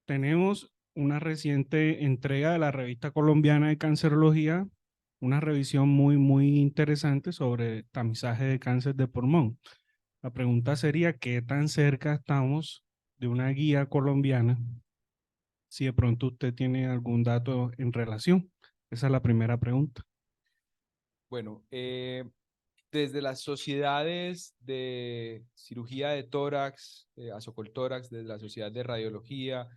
Tenemos una reciente entrega de la Revista Colombiana de Cancerología, una revisión muy interesante sobre tamizaje de cáncer de pulmón. La pregunta sería, ¿qué tan cerca estamos de una guía colombiana? Si de pronto usted tiene algún dato en relación. Esa es la primera pregunta. Bueno, desde las sociedades de cirugía de tórax, azocoltórax, desde la sociedad de radiología,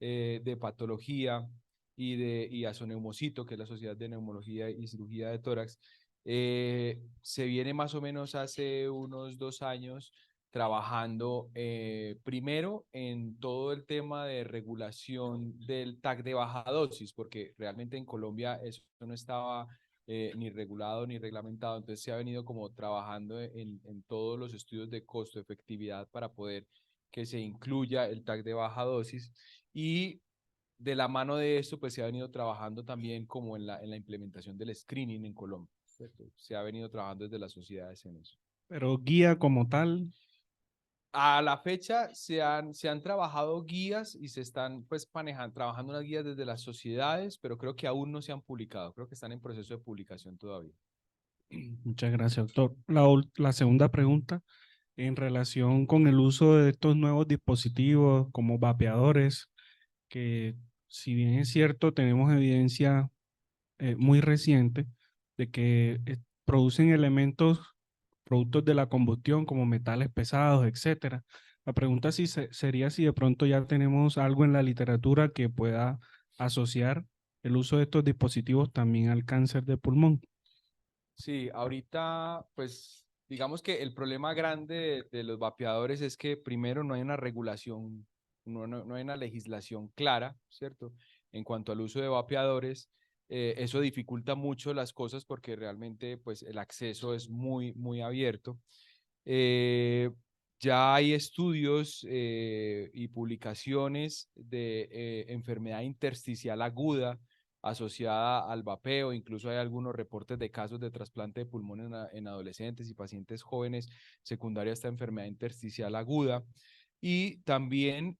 de Patología y Asoneumocito, que es la Sociedad de Neumología y Cirugía de Tórax, se viene más o menos hace unos 2 años trabajando primero en todo el tema de regulación del TAC de baja dosis, porque realmente en Colombia eso no estaba ni regulado ni reglamentado, entonces se ha venido como trabajando en todos los estudios de costo-efectividad para poder que se incluya el TAC de baja dosis, y de la mano de esto pues se ha venido trabajando también como en la implementación del screening en Colombia, ¿cierto? Se ha venido trabajando desde las sociedades en eso. Pero guía como tal, A la fecha se han trabajado guías y se están pues trabajando unas guías desde las sociedades, pero creo que aún no se han publicado, creo que están en proceso de publicación todavía. muchas gracias, doctor. La segunda pregunta, en relación con el uso de estos nuevos dispositivos como vapeadores, que si bien es cierto, tenemos evidencia muy reciente de que producen productos de la combustión como metales pesados, etcétera. La pregunta sería si de pronto ya tenemos algo en la literatura que pueda asociar el uso de estos dispositivos también al cáncer de pulmón. Sí, ahorita pues digamos que el problema grande de los vapeadores es que primero no hay una regulación, no hay una legislación clara, ¿cierto? En cuanto al uso de vapeadores, eso dificulta mucho las cosas porque realmente pues el acceso es muy abierto. Eh, ya hay estudios y publicaciones de enfermedad intersticial aguda asociada al vapeo, incluso hay algunos reportes de casos de trasplante de pulmón en adolescentes y pacientes jóvenes secundaria a esta enfermedad intersticial aguda. Y también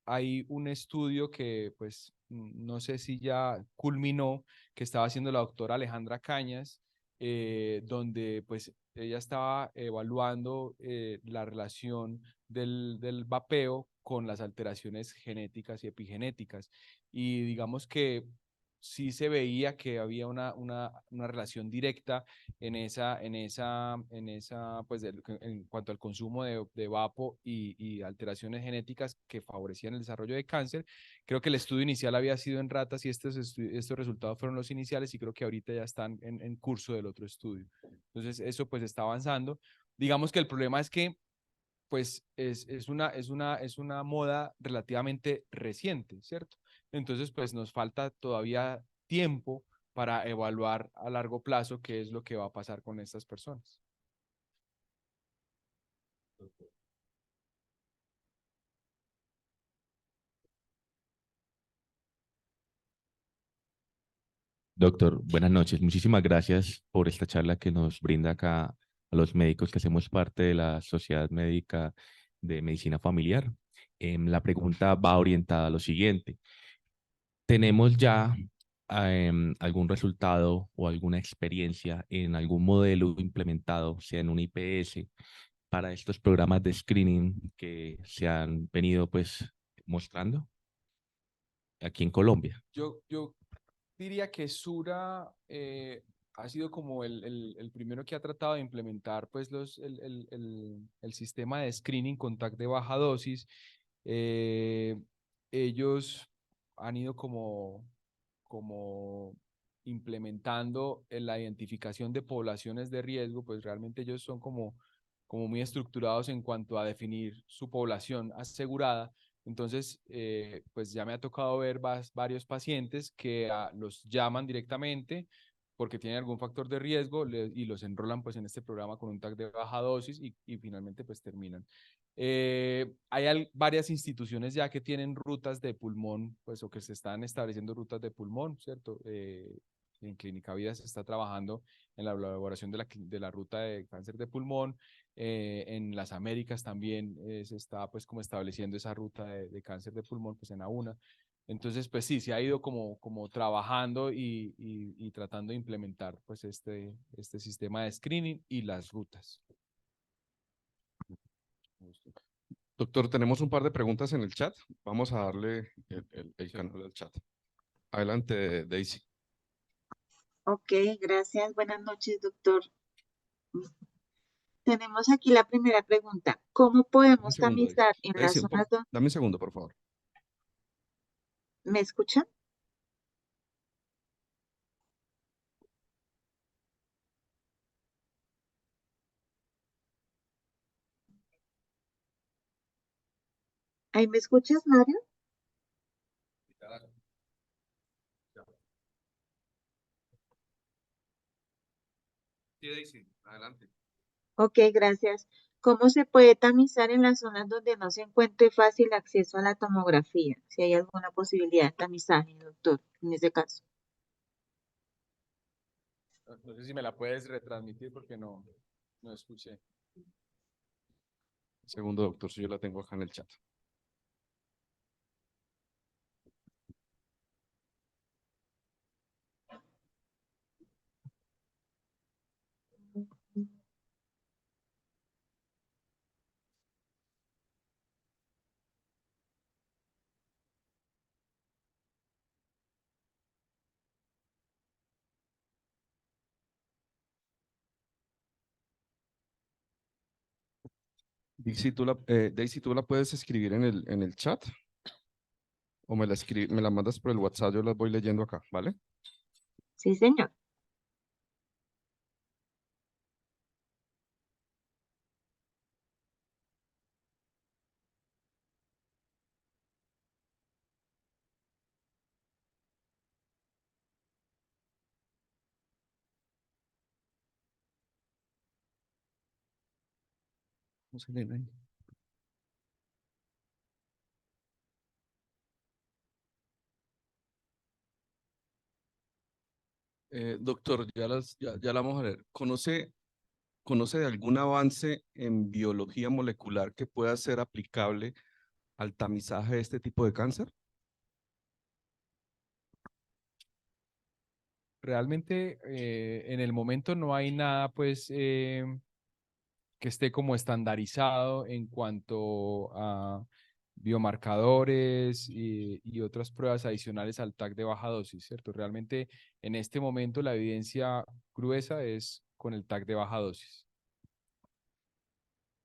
hay un estudio que pues no sé si ya culminó, que estaba haciendo la doctora Alejandra Cañas, donde pues ella estaba evaluando la relación del vapeo con las alteraciones genéticas y epigenéticas. Y digamos que sí se veía que había una relación directa pues, en cuanto al consumo de vapo y alteraciones genéticas que favorecían el desarrollo de cáncer. Creo que el estudio inicial había sido en ratas y estos resultados fueron los iniciales, y creo que ahorita ya están en curso del otro estudio. Entonces, eso pues está avanzando. Digamos que el problema es que pues es una moda relativamente reciente, ¿cierto? Entonces, pues nos falta todavía tiempo para evaluar a largo plazo qué es lo que va a pasar con estas personas. Doctor, buenas noches. Muchísimas gracias por esta charla que nos brinda acá a los médicos que hacemos parte de la Sociedad Médica de Medicina Familiar. La pregunta va orientada a lo siguiente. ¿Tenemos ya algún resultado o alguna experiencia en algún modelo implementado, sea en un IPS, para estos programas de screening que se han venido pues mostrando aquí en Colombia? Yo diría que Sura ha sido como el primero que ha tratado de implementar pues el sistema de screening con TAC de baja dosis. Eh, ellos han ido como implementando en la identificación de poblaciones de riesgo, pues realmente ellos son como muy estructurados en cuanto a definir su población asegurada. Entonces, pues ya me ha tocado ver varios pacientes que los llaman directamente porque tienen algún factor de riesgo y los enrolan pues en este programa con un TAC de baja dosis y finalmente pues terminan. Hay varias instituciones ya que tienen rutas de pulmón, pues o que se están estableciendo rutas de pulmón, ¿cierto? En Clínica Vida se está trabajando en la elaboración de la ruta de cáncer de pulmón. En las Américas también se está pues como estableciendo esa ruta cáncer de pulmón pues en AUNA. Entonces pues sí, se ha ido como trabajando y tratando de implementar pues este sistema de screening y las rutas. Doctor, tenemos un par de preguntas en el chat. Vamos a darle el canal al chat. Adelante, Daisy. Ok, gracias. Buenas noches, doctor. Tenemos aquí la primera pregunta. ¿Cómo Un podemos segundo, Daisy. tamizar en las Daisy, zonas donde... dame un segundo, por favor. ¿Me escuchan? ¿Ahí me escuchas, Mario? Sí, Daisy, adelante. Ok, gracias. ¿Cómo se puede tamizar en las zonas donde no se encuentre fácil acceso a la tomografía? Si hay alguna posibilidad de tamizaje, doctor, en ese caso. No sé si me la puedes retransmitir porque no escuché. Segundo, doctor, si yo la tengo acá en el chat. Daisy, ¿tú la puedes escribir en el chat? O me la mandas por el WhatsApp, yo las voy leyendo acá, ¿vale? Sí, señor. ¿Cómo se lee ahí? Doctor, ya la vamos a ver. ¿Conoce de algún avance en biología molecular que pueda ser aplicable al tamizaje de este tipo de cáncer? Realmente en el momento no hay nada pues que esté como estandarizado en cuanto a biomarcadores y otras pruebas adicionales al TAC de baja dosis, ¿cierto? Realmente en este momento la evidencia gruesa es con el TAC de baja dosis.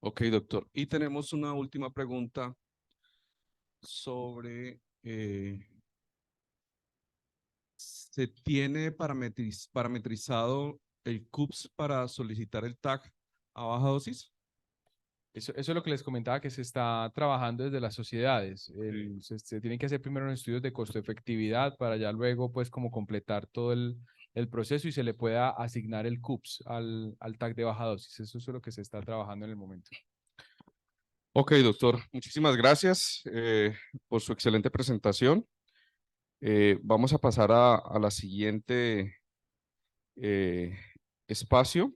Ok, doctor. Y tenemos una última pregunta sobre, ¿se tiene parametrizado el CUPS para solicitar el TAC a baja dosis? Eso es lo que les comentaba, que se está trabajando desde las sociedades. Se tienen que hacer primero unos estudios de costo-efectividad para ya luego, pues, como completar todo el proceso y se le pueda asignar el CUPS al TAC de baja dosis. Eso es lo que se está trabajando en el momento. Ok, doctor. Muchísimas gracias por su excelente presentación. Vamos a pasar a la siguiente espacio.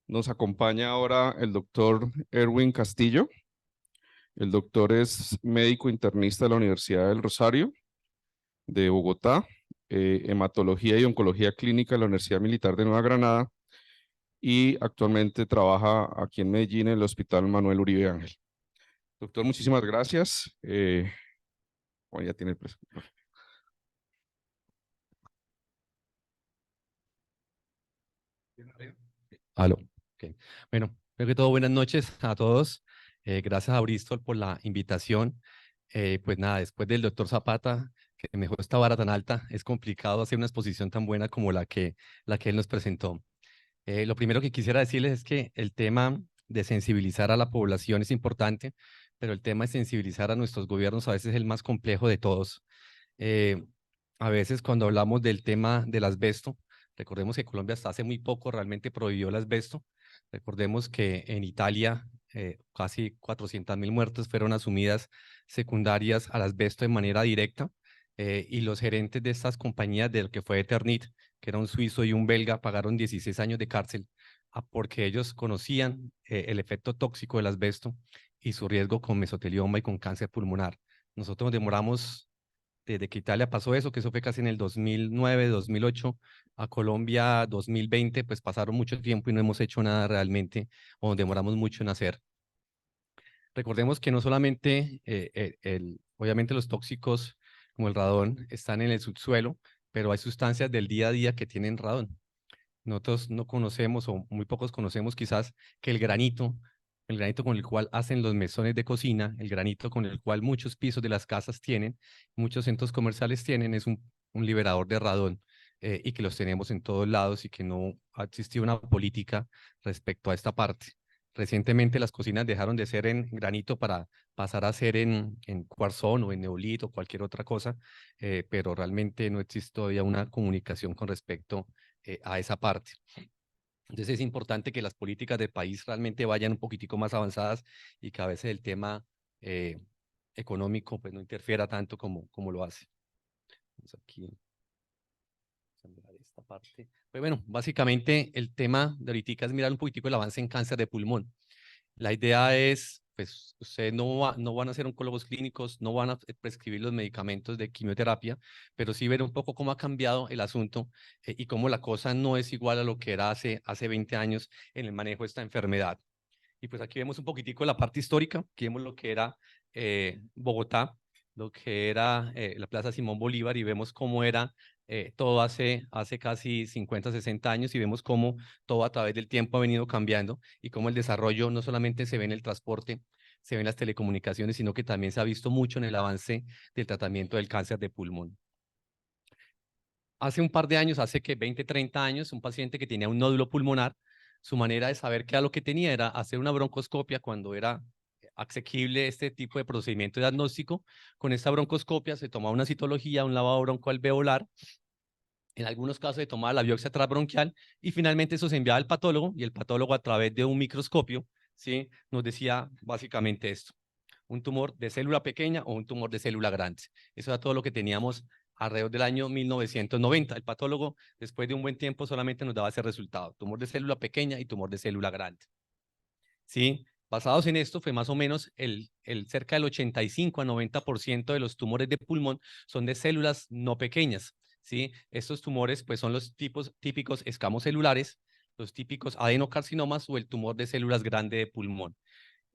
Nos acompaña ahora el doctor Erwin Castillo. El doctor es médico internista de la Universidad del Rosario de Bogotá, hematología y oncología clínica de la Universidad Militar de Nueva Granada y actualmente trabaja aquí en Medellín en el Hospital Manuel Uribe Ángel. Doctor, muchísimas gracias. Bueno, ya tiene el presupuesto. Aló. Ok. Bueno, primero que todo, buenas noches a todos. Gracias a Bristol por la invitación. Pues nada, después del doctor Zapata, que me dejó esta vara tan alta, es complicado hacer una exposición tan buena como la que él nos presentó. Lo primero que quisiera decirles es que el tema de sensibilizar a la población es importante, pero el tema de sensibilizar a nuestros gobiernos a veces es el más complejo de todos. Eh, a veces cuando hablamos del tema del asbesto, recordemos que Colombia hasta hace muy poco realmente prohibió el asbesto. Recordemos que en Italia casi 400.000 muertes fueron asumidas secundarias al asbesto de manera directa y los gerentes de estas compañías, del que fue Eternit, que era un suizo y un belga, pagaron 16 años de cárcel porque ellos conocían el efecto tóxico del asbesto y su riesgo con mesotelioma y con cáncer pulmonar. Nosotros demoramos desde que Italia pasó eso, que eso fue casi en el 2009, 2008, a Colombia 2020, pues pasaron mucho tiempo y no hemos hecho nada realmente, o demoramos mucho en hacer. Recordemos que no solamente, obviamente los tóxicos como el radón están en el subsuelo, pero hay sustancias del día a día que tienen radón. Nosotros no conocemos, o muy pocos conocemos quizás, que el granito el granito con el cual hacen los mesones de cocina, el granito con el cual muchos pisos de las casas tienen, muchos centros comerciales tienen, es un liberador de radón y que los tenemos en todos lados y que no ha existido una política respecto a esta parte. Recientemente las cocinas dejaron de ser en granito para pasar a ser en cuarzón o en neolito o cualquier otra cosa, pero realmente no existe todavía una comunicación con respecto a esa parte. Entonces es importante que las políticas del país realmente vayan un poquitico más avanzadas y que a veces el tema económico pues no interfiera tanto como lo hace. Vamos aquí a mirar esta parte. Pues bueno, básicamente el tema de ahorita es mirar un poquitico el avance en cáncer de pulmón. La idea es, pues, ustedes no van a ser oncólogos clínicos, no van a prescribir los medicamentos de quimioterapia, pero sí ver un poco cómo ha cambiado el asunto y cómo la cosa no es igual a lo que era hace 20 años en el manejo de esta enfermedad. Y pues aquí vemos un poquitico la parte histórica, aquí vemos lo que era Bogotá, lo que era la Plaza Simón Bolívar y vemos cómo era todo hace casi 50, 60 años y vemos cómo todo a través del tiempo ha venido cambiando y cómo el desarrollo no solamente se ve en el transporte, se ve en las telecomunicaciones, sino que también se ha visto mucho en el avance del tratamiento del cáncer de pulmón. Hace un par de años, hace que 20, 30 años, un paciente que tenía un nódulo pulmonar, su manera de saber qué era lo que tenía era hacer una broncoscopia cuando era asequible este tipo de procedimiento diagnóstico. Con esta broncoscopia se tomaba una citología, un lavado broncoalveolar. En algunos casos se tomaba la biopsia transbronquial y finalmente eso se enviaba al patólogo y el patólogo a través de un microscopio, ¿sí? Nos decía básicamente esto: un tumor de célula pequeña o un tumor de célula grande. Eso era todo lo que teníamos alrededor del año 1990. El patólogo, después de un buen tiempo, solamente nos daba ese resultado: tumor de célula pequeña y tumor de célula grande. ¿Sí? Basados en esto, fue más o menos el cerca del 85 a 90% de los tumores de pulmón son de células no pequeñas. ¿Sí? Estos tumores pues, son los típicos escamos celulares, los típicos adenocarcinomas o el tumor de células grande de pulmón.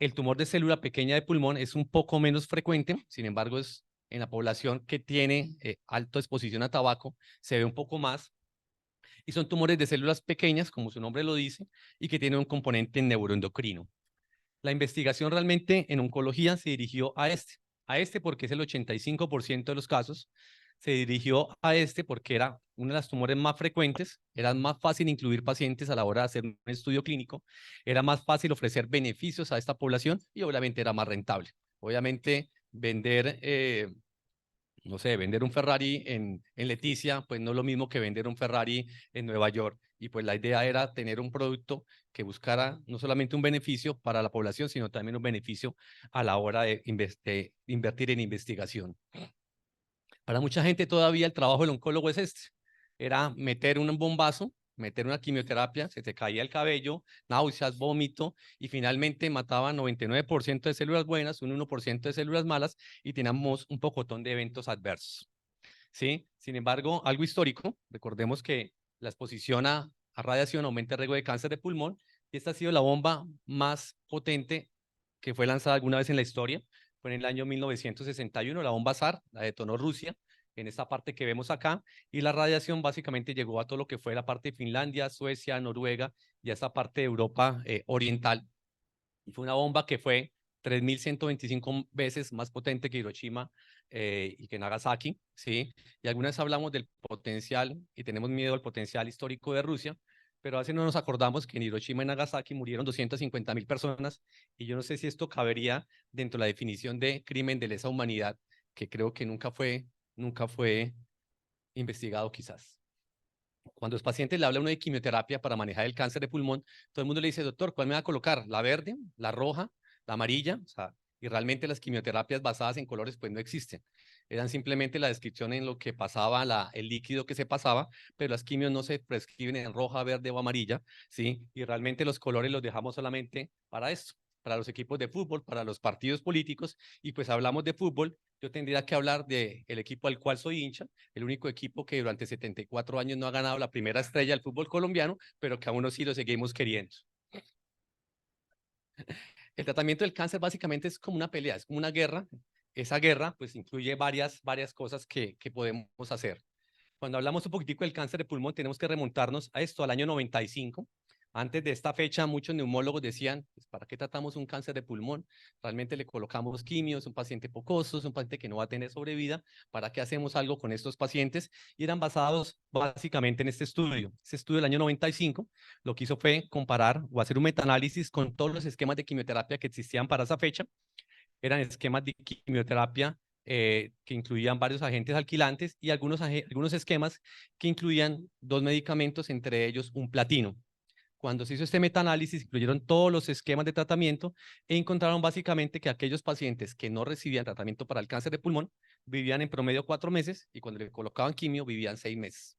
El tumor de célula pequeña de pulmón es un poco menos frecuente, sin embargo, es en la población que tiene alta exposición a tabaco, se ve un poco más, y son tumores de células pequeñas, como su nombre lo dice, y que tienen un componente neuroendocrino. La investigación realmente en oncología se dirigió a este porque es el 85% de los casos, se dirigió a este porque era uno de los tumores más frecuentes, era más fácil incluir pacientes a la hora de hacer un estudio clínico, era más fácil ofrecer beneficios a esta población y obviamente era más rentable. Obviamente vender, no sé, vender un Ferrari en Leticia, pues no es lo mismo que vender un Ferrari en Nueva York. Y pues la idea era tener un producto que buscara no solamente un beneficio para la población, sino también un beneficio a la hora de invertir en investigación. Para mucha gente todavía el trabajo del oncólogo es era meter un bombazo, meter una quimioterapia, se te caía el cabello, náuseas, vómito, y finalmente mataba 99% de células buenas, un 1% de células malas, y teníamos un pocotón de eventos adversos. ¿Sí? Sin embargo, algo histórico, recordemos que la exposición a radiación aumenta el riesgo de cáncer de pulmón, y esta ha sido la bomba más potente que fue lanzada alguna vez en la historia. Fue en el año 1961, la bomba Tsar, la detonó Rusia, en esta parte que vemos acá, y la radiación básicamente llegó a todo lo que fue la parte de Finlandia, Suecia, Noruega y a esta parte de Europa oriental. Y fue una bomba que fue 3.125 veces más potente que Hiroshima y que Nagasaki, ¿sí? Y alguna vez hablamos del potencial y tenemos miedo al potencial histórico de Rusia, pero hace no nos acordamos que en Hiroshima y Nagasaki murieron 250.000 personas y yo no sé si esto cabería dentro de la definición de crimen de lesa humanidad, que creo que nunca fue investigado quizás. Cuando los pacientes le habla uno de quimioterapia para manejar el cáncer de pulmón, todo el mundo le dice: doctor, ¿cuál me va a colocar? ¿La verde, la roja, la amarilla? O sea, y realmente las quimioterapias basadas en colores pues no existen. Eran simplemente la descripción en lo que pasaba, el líquido que se pasaba, pero las quimios no se prescriben en roja, verde o amarilla, ¿sí? Y realmente los colores los dejamos solamente para esto, para los equipos de fútbol, para los partidos políticos, y pues hablamos de fútbol, yo tendría que hablar del equipo al cual soy hincha, el único equipo que durante 74 años no ha ganado la primera estrella del fútbol colombiano, pero que aún así lo seguimos queriendo. El tratamiento del cáncer básicamente es como una pelea, es como una guerra. Esa guerra pues incluye varias cosas que podemos hacer. Cuando hablamos un poquitico del cáncer de pulmón, tenemos que remontarnos a esto, al año 95. Antes de esta fecha, muchos neumólogos decían, pues, ¿para qué tratamos un cáncer de pulmón? Realmente le colocamos quimio, es un paciente pocoso, es un paciente que no va a tener sobrevida, ¿para qué hacemos algo con estos pacientes? Y eran basados básicamente en este estudio. Este estudio del año 95 lo que hizo fue comparar o hacer un metaanálisis con todos los esquemas de quimioterapia que existían para esa fecha. Eran esquemas de quimioterapia que incluían varios agentes alquilantes y algunos esquemas que incluían 2 medicamentos, entre ellos un platino. Cuando se hizo este metaanálisis, incluyeron todos los esquemas de tratamiento e encontraron básicamente que aquellos pacientes que no recibían tratamiento para el cáncer de pulmón vivían en promedio 4 meses y cuando le colocaban quimio vivían 6 meses.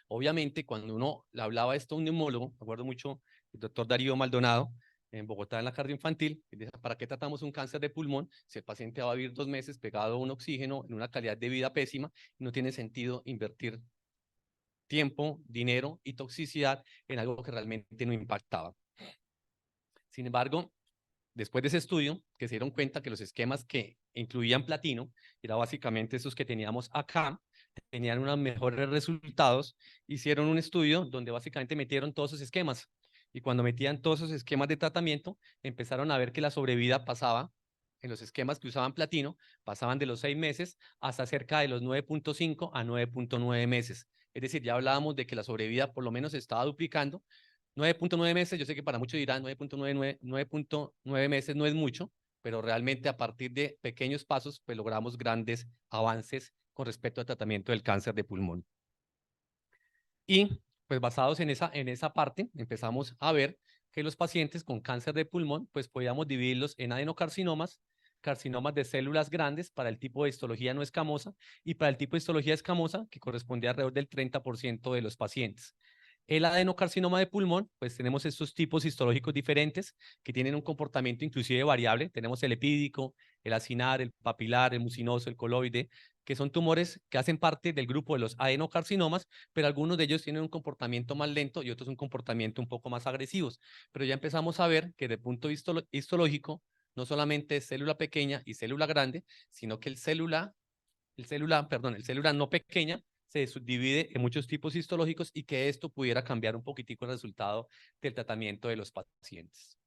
Obviamente, cuando uno le hablaba esto a un neumólogo, me acuerdo mucho el doctor Darío Maldonado, en Bogotá, en la cardioinfantil, y decía, ¿para qué tratamos un cáncer de pulmón si el paciente va a vivir 2 meses pegado a un oxígeno en una calidad de vida pésima y no tiene sentido invertir tiempo, dinero y toxicidad en algo que realmente no impactaba? Sin embargo, después de ese estudio, que se dieron cuenta que los esquemas que incluían platino, era básicamente esos que teníamos acá, tenían unos mejores resultados, hicieron un estudio donde básicamente metieron todos esos esquemas. Y cuando metían todos esos esquemas de tratamiento, empezaron a ver que la sobrevida pasaba, en los esquemas que usaban platino, pasaban de los 6 meses hasta cerca de los 9.5 a 9.9 meses. Es decir, ya hablábamos de que la sobrevida por lo menos se estaba duplicando. 9.9 meses, yo sé que para muchos dirán 9.9 meses no es mucho, pero realmente a partir de pequeños pasos, pues logramos grandes avances con respecto al tratamiento del cáncer de pulmón. Y pues basados en esa parte, empezamos a ver que los pacientes con cáncer de pulmón, pues podíamos dividirlos en adenocarcinomas, carcinomas de células grandes para el tipo de histología no escamosa y para el tipo de histología escamosa que corresponde a alrededor del 30% de los pacientes. El adenocarcinoma de pulmón, pues tenemos estos tipos histológicos diferentes que tienen un comportamiento inclusive variable. Tenemos el epídico, el acinar, el papilar, el mucinoso, el coloide, que son tumores que hacen parte del grupo de los adenocarcinomas, pero algunos de ellos tienen un comportamiento más lento y otros un comportamiento un poco más agresivos. Pero ya empezamos a ver que de punto histológico, no solamente es célula pequeña y célula grande, sino que el célula no pequeña se subdivide en muchos tipos histológicos y que esto pudiera cambiar un poquitico el resultado del tratamiento de los pacientes.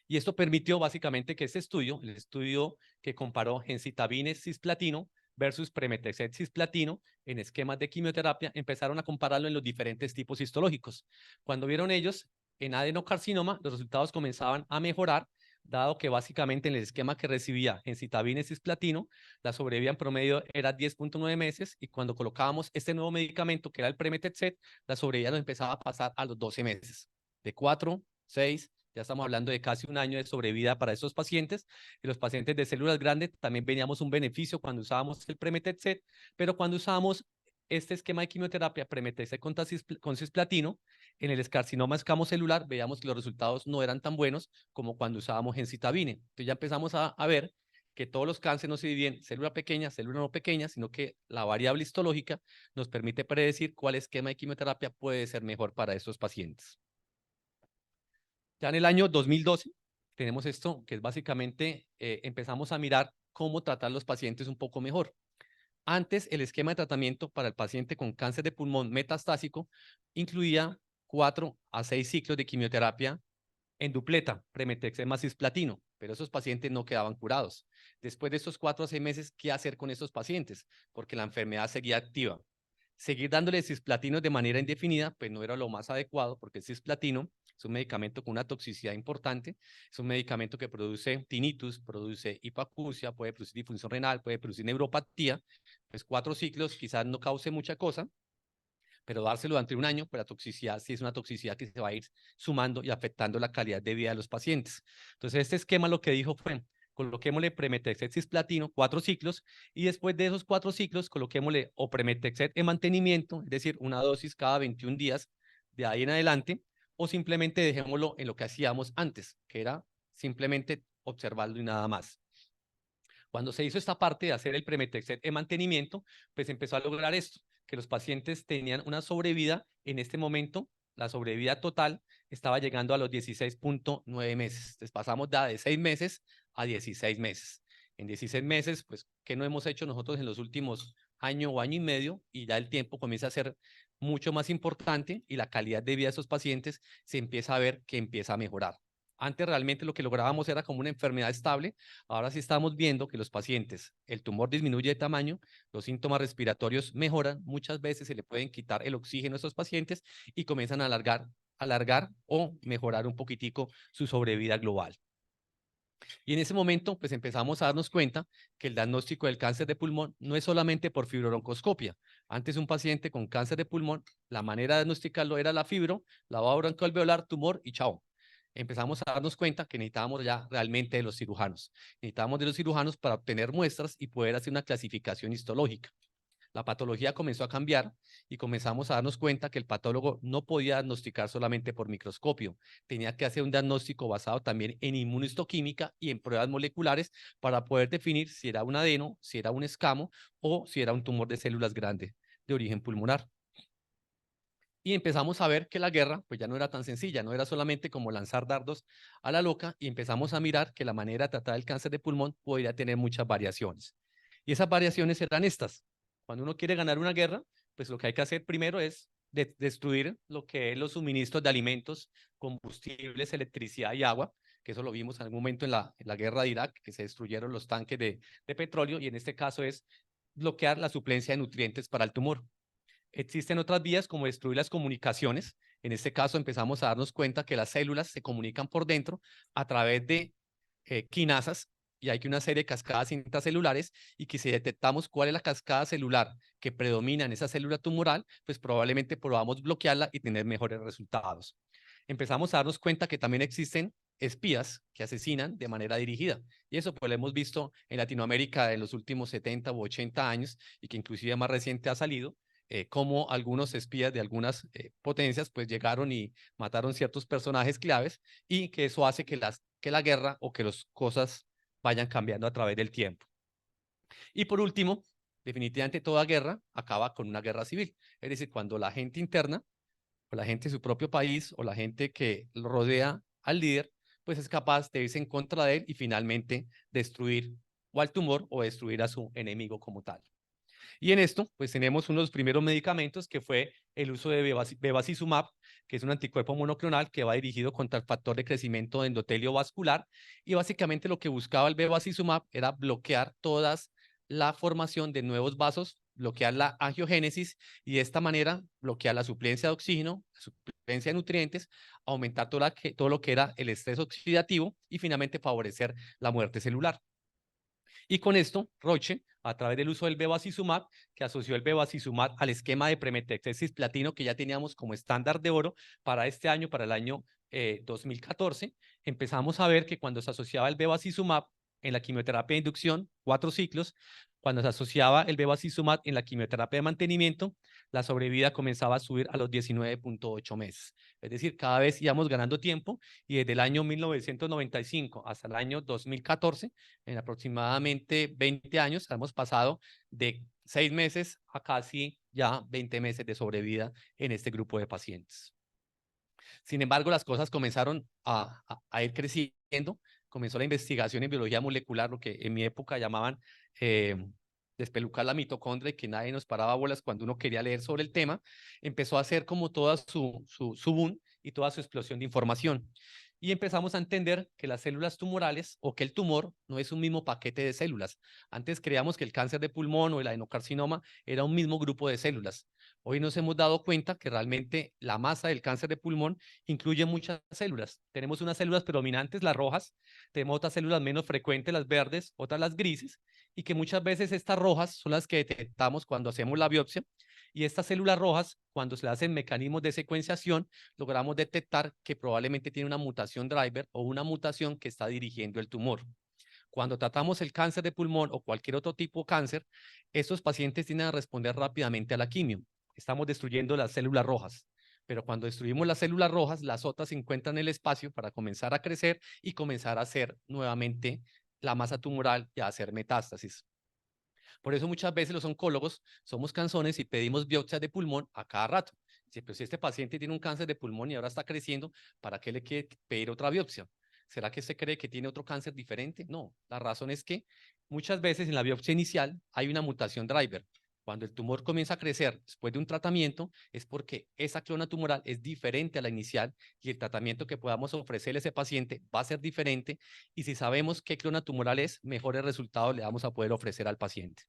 Y esto permitió básicamente que este estudio, el estudio que comparó gencitabine cisplatino versus pemetrexed cisplatino en esquemas de quimioterapia, empezaron a compararlo en los diferentes tipos histológicos. Cuando vieron ellos en adenocarcinoma, los resultados comenzaban a mejorar, dado que básicamente en el esquema que recibía gencitabine cisplatino, la sobrevida en promedio era 10.9 meses y cuando colocábamos este nuevo medicamento que era el pemetrexed, la sobrevida nos empezaba a pasar a los 12 meses, de 4, 6, ya estamos hablando de casi un año de sobrevida para estos pacientes. Y los pacientes de células grandes también veníamos un beneficio cuando usábamos el pemetrexed, pero cuando usábamos este esquema de quimioterapia pemetrexed con cisplatino, en el carcinoma escamocelular veíamos que los resultados no eran tan buenos como cuando usábamos gencitabine. Entonces ya empezamos a ver que todos los cánceres no se dividen en célula pequeña, célula no pequeña, sino que la variable histológica nos permite predecir cuál esquema de quimioterapia puede ser mejor para estos pacientes. Ya en el año 2012 tenemos esto, que es básicamente empezamos a mirar cómo tratar los pacientes un poco mejor. Antes, el esquema de tratamiento para el paciente con cáncer de pulmón metastásico incluía 4 a 6 ciclos de quimioterapia en dupleta, pemetrexed más cisplatino, pero esos pacientes no quedaban curados. Después de estos 4 a 6 meses, ¿qué hacer con estos pacientes? Porque la enfermedad seguía activa. Seguir dándole cisplatinos de manera indefinida, pues no era lo más adecuado, porque el cisplatino es un medicamento con una toxicidad importante, es un medicamento que produce tinnitus, produce hipoacusia, puede producir disfunción renal, puede producir neuropatía, pues 4 ciclos quizás no cause mucha cosa, pero dárselo durante un año, pues la toxicidad sí es una toxicidad que se va a ir sumando y afectando la calidad de vida de los pacientes. Entonces este esquema lo que dijo fue, coloquémosle pemetrexed cisplatino 4 ciclos y después de esos 4 ciclos coloquémosle o pemetrexed en mantenimiento, es decir, una dosis cada 21 días de ahí en adelante, o simplemente dejémoslo en lo que hacíamos antes, que era simplemente observarlo y nada más. Cuando se hizo esta parte de hacer el pemetrexed en mantenimiento, pues empezó a lograr esto, que los pacientes tenían una sobrevida en este momento, la sobrevida total estaba llegando a los 16.9 meses. Entonces pasamos de 6 meses a 16 meses. En 16 meses, pues, ¿qué no hemos hecho nosotros en los últimos año o año y medio? Y ya el tiempo comienza a ser mucho más importante y la calidad de vida de esos pacientes se empieza a ver que empieza a mejorar. Antes realmente lo que lográbamos era como una enfermedad estable, ahora sí estamos viendo que los pacientes, el tumor disminuye de tamaño, los síntomas respiratorios mejoran, muchas veces se le pueden quitar el oxígeno a estos pacientes y comienzan a alargar o mejorar un poquitico su sobrevida global. Y en ese momento, pues empezamos a darnos cuenta que el diagnóstico del cáncer de pulmón no es solamente por fibrobroncoscopia. Antes un paciente con cáncer de pulmón, la manera de diagnosticarlo era la fibro, la broncoalveolar, tumor y chao. Empezamos a darnos cuenta que necesitábamos ya realmente de los cirujanos. Necesitábamos de los cirujanos para obtener muestras y poder hacer una clasificación histológica. La patología comenzó a cambiar y comenzamos a darnos cuenta que el patólogo no podía diagnosticar solamente por microscopio, tenía que hacer un diagnóstico basado también en inmunohistoquímica y en pruebas moleculares para poder definir si era un adeno, si era un escamo o si era un tumor de células grande de origen pulmonar. Y empezamos a ver que la guerra pues ya no era tan sencilla, no era solamente como lanzar dardos a la loca, y empezamos a mirar que la manera de tratar el cáncer de pulmón podría tener muchas variaciones. Y esas variaciones eran estas. Cuando uno quiere ganar una guerra, pues lo que hay que hacer primero es destruir lo que es los suministros de alimentos, combustibles, electricidad y agua, que eso lo vimos en algún momento en la guerra de Irak, que se destruyeron los tanques de petróleo, y en este caso es bloquear la suplencia de nutrientes para el tumor. Existen otras vías como destruir las comunicaciones. En este caso empezamos a darnos cuenta que las células se comunican por dentro a través de quinasas, y hay que una serie de cascadas intracelulares, y que si detectamos cuál es la cascada celular que predomina en esa célula tumoral, pues probablemente podamos bloquearla y tener mejores resultados. Empezamos a darnos cuenta que también existen espías que asesinan de manera dirigida, y eso pues lo hemos visto en Latinoamérica en los últimos 70 u 80 años, y que inclusive más reciente ha salido, cómo algunos espías de algunas potencias pues llegaron y mataron ciertos personajes claves, y que eso hace que la guerra o que las cosas vayan cambiando a través del tiempo. Y por último, definitivamente toda guerra acaba con una guerra civil. Es decir, cuando la gente interna, o la gente de su propio país, o la gente que rodea al líder, pues es capaz de irse en contra de él y finalmente destruir o al tumor o destruir a su enemigo como tal. Y en esto, pues tenemos uno de los primeros medicamentos, que fue el uso de bevacizumab, que es un anticuerpo monoclonal que va dirigido contra el factor de crecimiento de endotelio vascular, y básicamente lo que buscaba el bevacizumab era bloquear toda la formación de nuevos vasos, bloquear la angiogénesis, y de esta manera bloquear la suplencia de oxígeno, la suplencia de nutrientes, aumentar todo lo que era el estrés oxidativo y finalmente favorecer la muerte celular. Y con esto, Roche, a través del uso del bevacizumab, que asoció el bevacizumab al esquema de premetexesis platino que ya teníamos como estándar de oro para este año, para el año 2014, empezamos a ver que cuando se asociaba el bevacizumab en la quimioterapia de inducción, 4 ciclos, cuando se asociaba el bevacizumab en la quimioterapia de mantenimiento, la sobrevida comenzaba a subir a los 19.8 meses. Es decir, cada vez íbamos ganando tiempo, y desde el año 1995 hasta el año 2014, en aproximadamente 20 años, hemos pasado de 6 meses a casi ya 20 meses de sobrevida en este grupo de pacientes. Sin embargo, las cosas comenzaron a ir creciendo. Comenzó la investigación en biología molecular, lo que en mi época llamaban despelucar la mitocondria, y que nadie nos paraba bolas cuando uno quería leer sobre el tema. Empezó a hacer como toda su boom y toda su explosión de información. Y empezamos a entender que las células tumorales, o que el tumor, no es un mismo paquete de células. Antes creíamos que el cáncer de pulmón o el adenocarcinoma era un mismo grupo de células. Hoy nos hemos dado cuenta que realmente la masa del cáncer de pulmón incluye muchas células. Tenemos unas células predominantes, las rojas, tenemos otras células menos frecuentes, las verdes, otras las grises, y que muchas veces estas rojas son las que detectamos cuando hacemos la biopsia, y estas células rojas, cuando se le hacen mecanismos de secuenciación, logramos detectar que probablemente tiene una mutación driver o una mutación que está dirigiendo el tumor. Cuando tratamos el cáncer de pulmón o cualquier otro tipo de cáncer, estos pacientes tienden a responder rápidamente a la quimio. Estamos destruyendo las células rojas, pero cuando destruimos las células rojas, las otras se encuentran en el espacio para comenzar a crecer y comenzar a hacer nuevamente la masa tumoral y a hacer metástasis. Por eso muchas veces los oncólogos somos cansones y pedimos biopsias de pulmón a cada rato. Pero si este paciente tiene un cáncer de pulmón y ahora está creciendo, ¿para qué le quiere pedir otra biopsia? ¿Será que usted cree que tiene otro cáncer diferente? No, la razón es que muchas veces en la biopsia inicial hay una mutación driver. Cuando el tumor comienza a crecer después de un tratamiento, es porque esa clona tumoral es diferente a la inicial y el tratamiento que podamos ofrecerle a ese paciente va a ser diferente. Y si sabemos qué clona tumoral es, mejores resultados le vamos a poder ofrecer al paciente.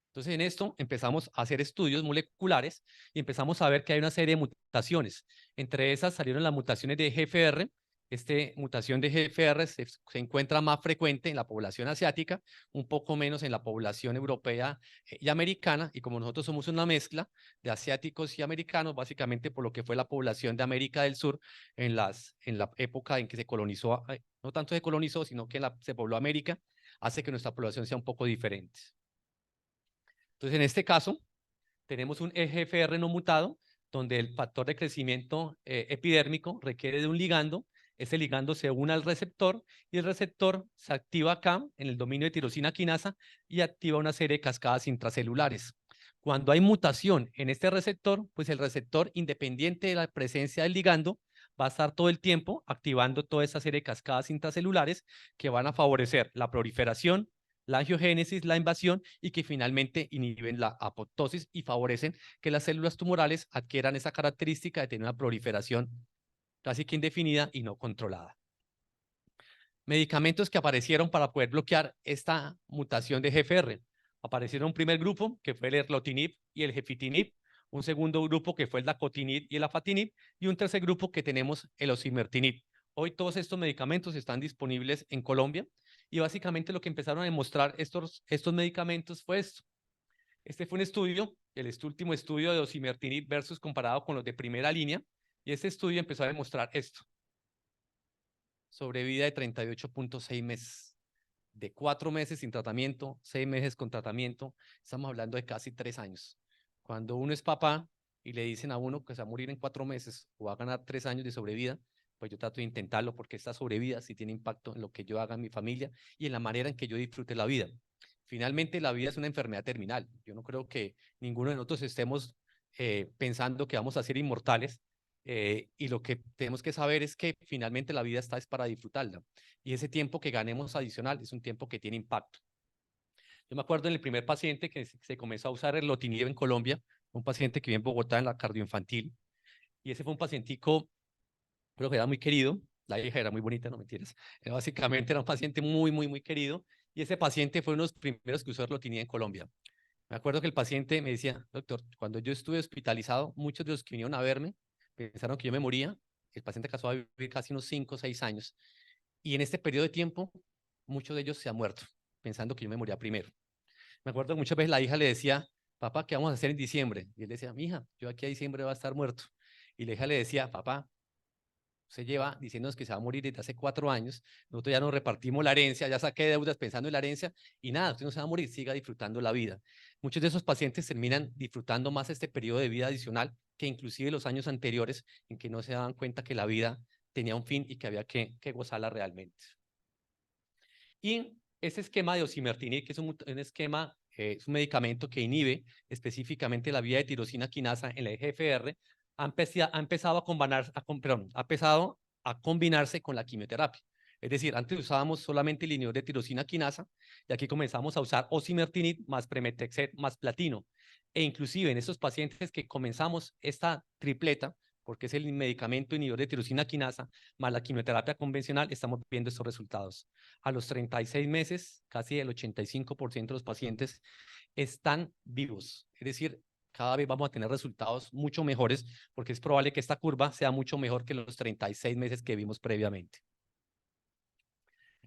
Entonces, en esto empezamos a hacer estudios moleculares y empezamos a ver que hay una serie de mutaciones. Entre esas salieron las mutaciones de GFR. Esta mutación de GFR se encuentra más frecuente en la población asiática, un poco menos en la población europea y americana. Y como nosotros somos una mezcla de asiáticos y americanos, básicamente por lo que fue la población de América del Sur en la época en que se colonizó, no tanto se colonizó, sino que se pobló América, hace que nuestra población sea un poco diferente. Entonces, en este caso, tenemos un EGFR no mutado, donde el factor de crecimiento epidérmico requiere de un ligando. Ese ligando se une al receptor y el receptor se activa acá en el dominio de tirosina quinasa y activa una serie de cascadas intracelulares. Cuando hay mutación en este receptor, pues el receptor, independiente de la presencia del ligando, va a estar todo el tiempo activando toda esa serie de cascadas intracelulares que van a favorecer la proliferación, la angiogénesis, la invasión y que finalmente inhiben la apoptosis y favorecen que las células tumorales adquieran esa característica de tener una proliferación casi que indefinida y no controlada. Medicamentos que aparecieron para poder bloquear esta mutación de GFR. Aparecieron un primer grupo que fue el erlotinib y el gefitinib, un segundo grupo que fue el dacotinib y el afatinib y un tercer grupo que tenemos el osimertinib. Hoy todos estos medicamentos están disponibles en Colombia y básicamente lo que empezaron a demostrar estos medicamentos fue esto. Este fue un estudio, último estudio de osimertinib versus comparado con los de primera línea, y este estudio empezó a demostrar esto. Sobrevida de 38.6 meses. De 4 meses sin tratamiento, 6 meses con tratamiento, estamos hablando de casi 3 años. Cuando uno es papá y le dicen a uno que se va a morir en 4 meses o va a ganar 3 años de sobrevida, pues yo trato de intentarlo porque esta sobrevida sí tiene impacto en lo que yo haga en mi familia y en la manera en que yo disfrute la vida. Finalmente, la vida es una enfermedad terminal. Yo no creo que ninguno de nosotros estemos pensando que vamos a ser inmortales y lo que tenemos que saber es que finalmente la vida está es para disfrutarla y ese tiempo que ganemos adicional es un tiempo que tiene impacto. Yo me acuerdo en el primer paciente que se comenzó a usar el erlotinib en Colombia, un paciente que vive en Bogotá en la cardioinfantil, y ese fue un pacientico, creo que era muy querido, la hija era muy bonita, no mentiras, básicamente era un paciente muy querido, y ese paciente fue uno de los primeros que usó erlotinib en Colombia. Me acuerdo que el paciente me decía, doctor, cuando yo estuve hospitalizado, muchos de los que vinieron a verme pensaron que yo me moría, el paciente pasó a vivir casi unos 5 o 6 años, y en este periodo de tiempo, muchos de ellos se han muerto, pensando que yo me moría primero. Me acuerdo que muchas veces la hija le decía, papá, ¿qué vamos a hacer en diciembre? Y él decía, mi hija, yo aquí a diciembre voy a estar muerto. Y la hija le decía, papá, se lleva diciéndonos que se va a morir desde hace 4 años, nosotros ya nos repartimos la herencia, ya saqué deudas pensando en la herencia, y nada, usted no se va a morir, siga disfrutando la vida. Muchos de esos pacientes terminan disfrutando más este periodo de vida adicional que inclusive los años anteriores en que no se daban cuenta que la vida tenía un fin y que había que gozarla realmente. Y ese esquema de osimertinib, que es un esquema, es un medicamento que inhibe específicamente la vía de tirosina quinasa en la EGFR, ha empezado a combinarse con la quimioterapia. Es decir, antes usábamos solamente el inhibidor de tirosina quinasa y aquí comenzamos a usar osimertinib más pemetrexed más platino. E inclusive en estos pacientes que comenzamos esta tripleta, porque es el medicamento inhibidor de tirosina quinasa más la quimioterapia convencional, estamos viendo estos resultados. A los 36 meses, casi el 85% de los pacientes están vivos. Es decir, cada vez vamos a tener resultados mucho mejores porque es probable que esta curva sea mucho mejor que los 36 meses que vimos previamente.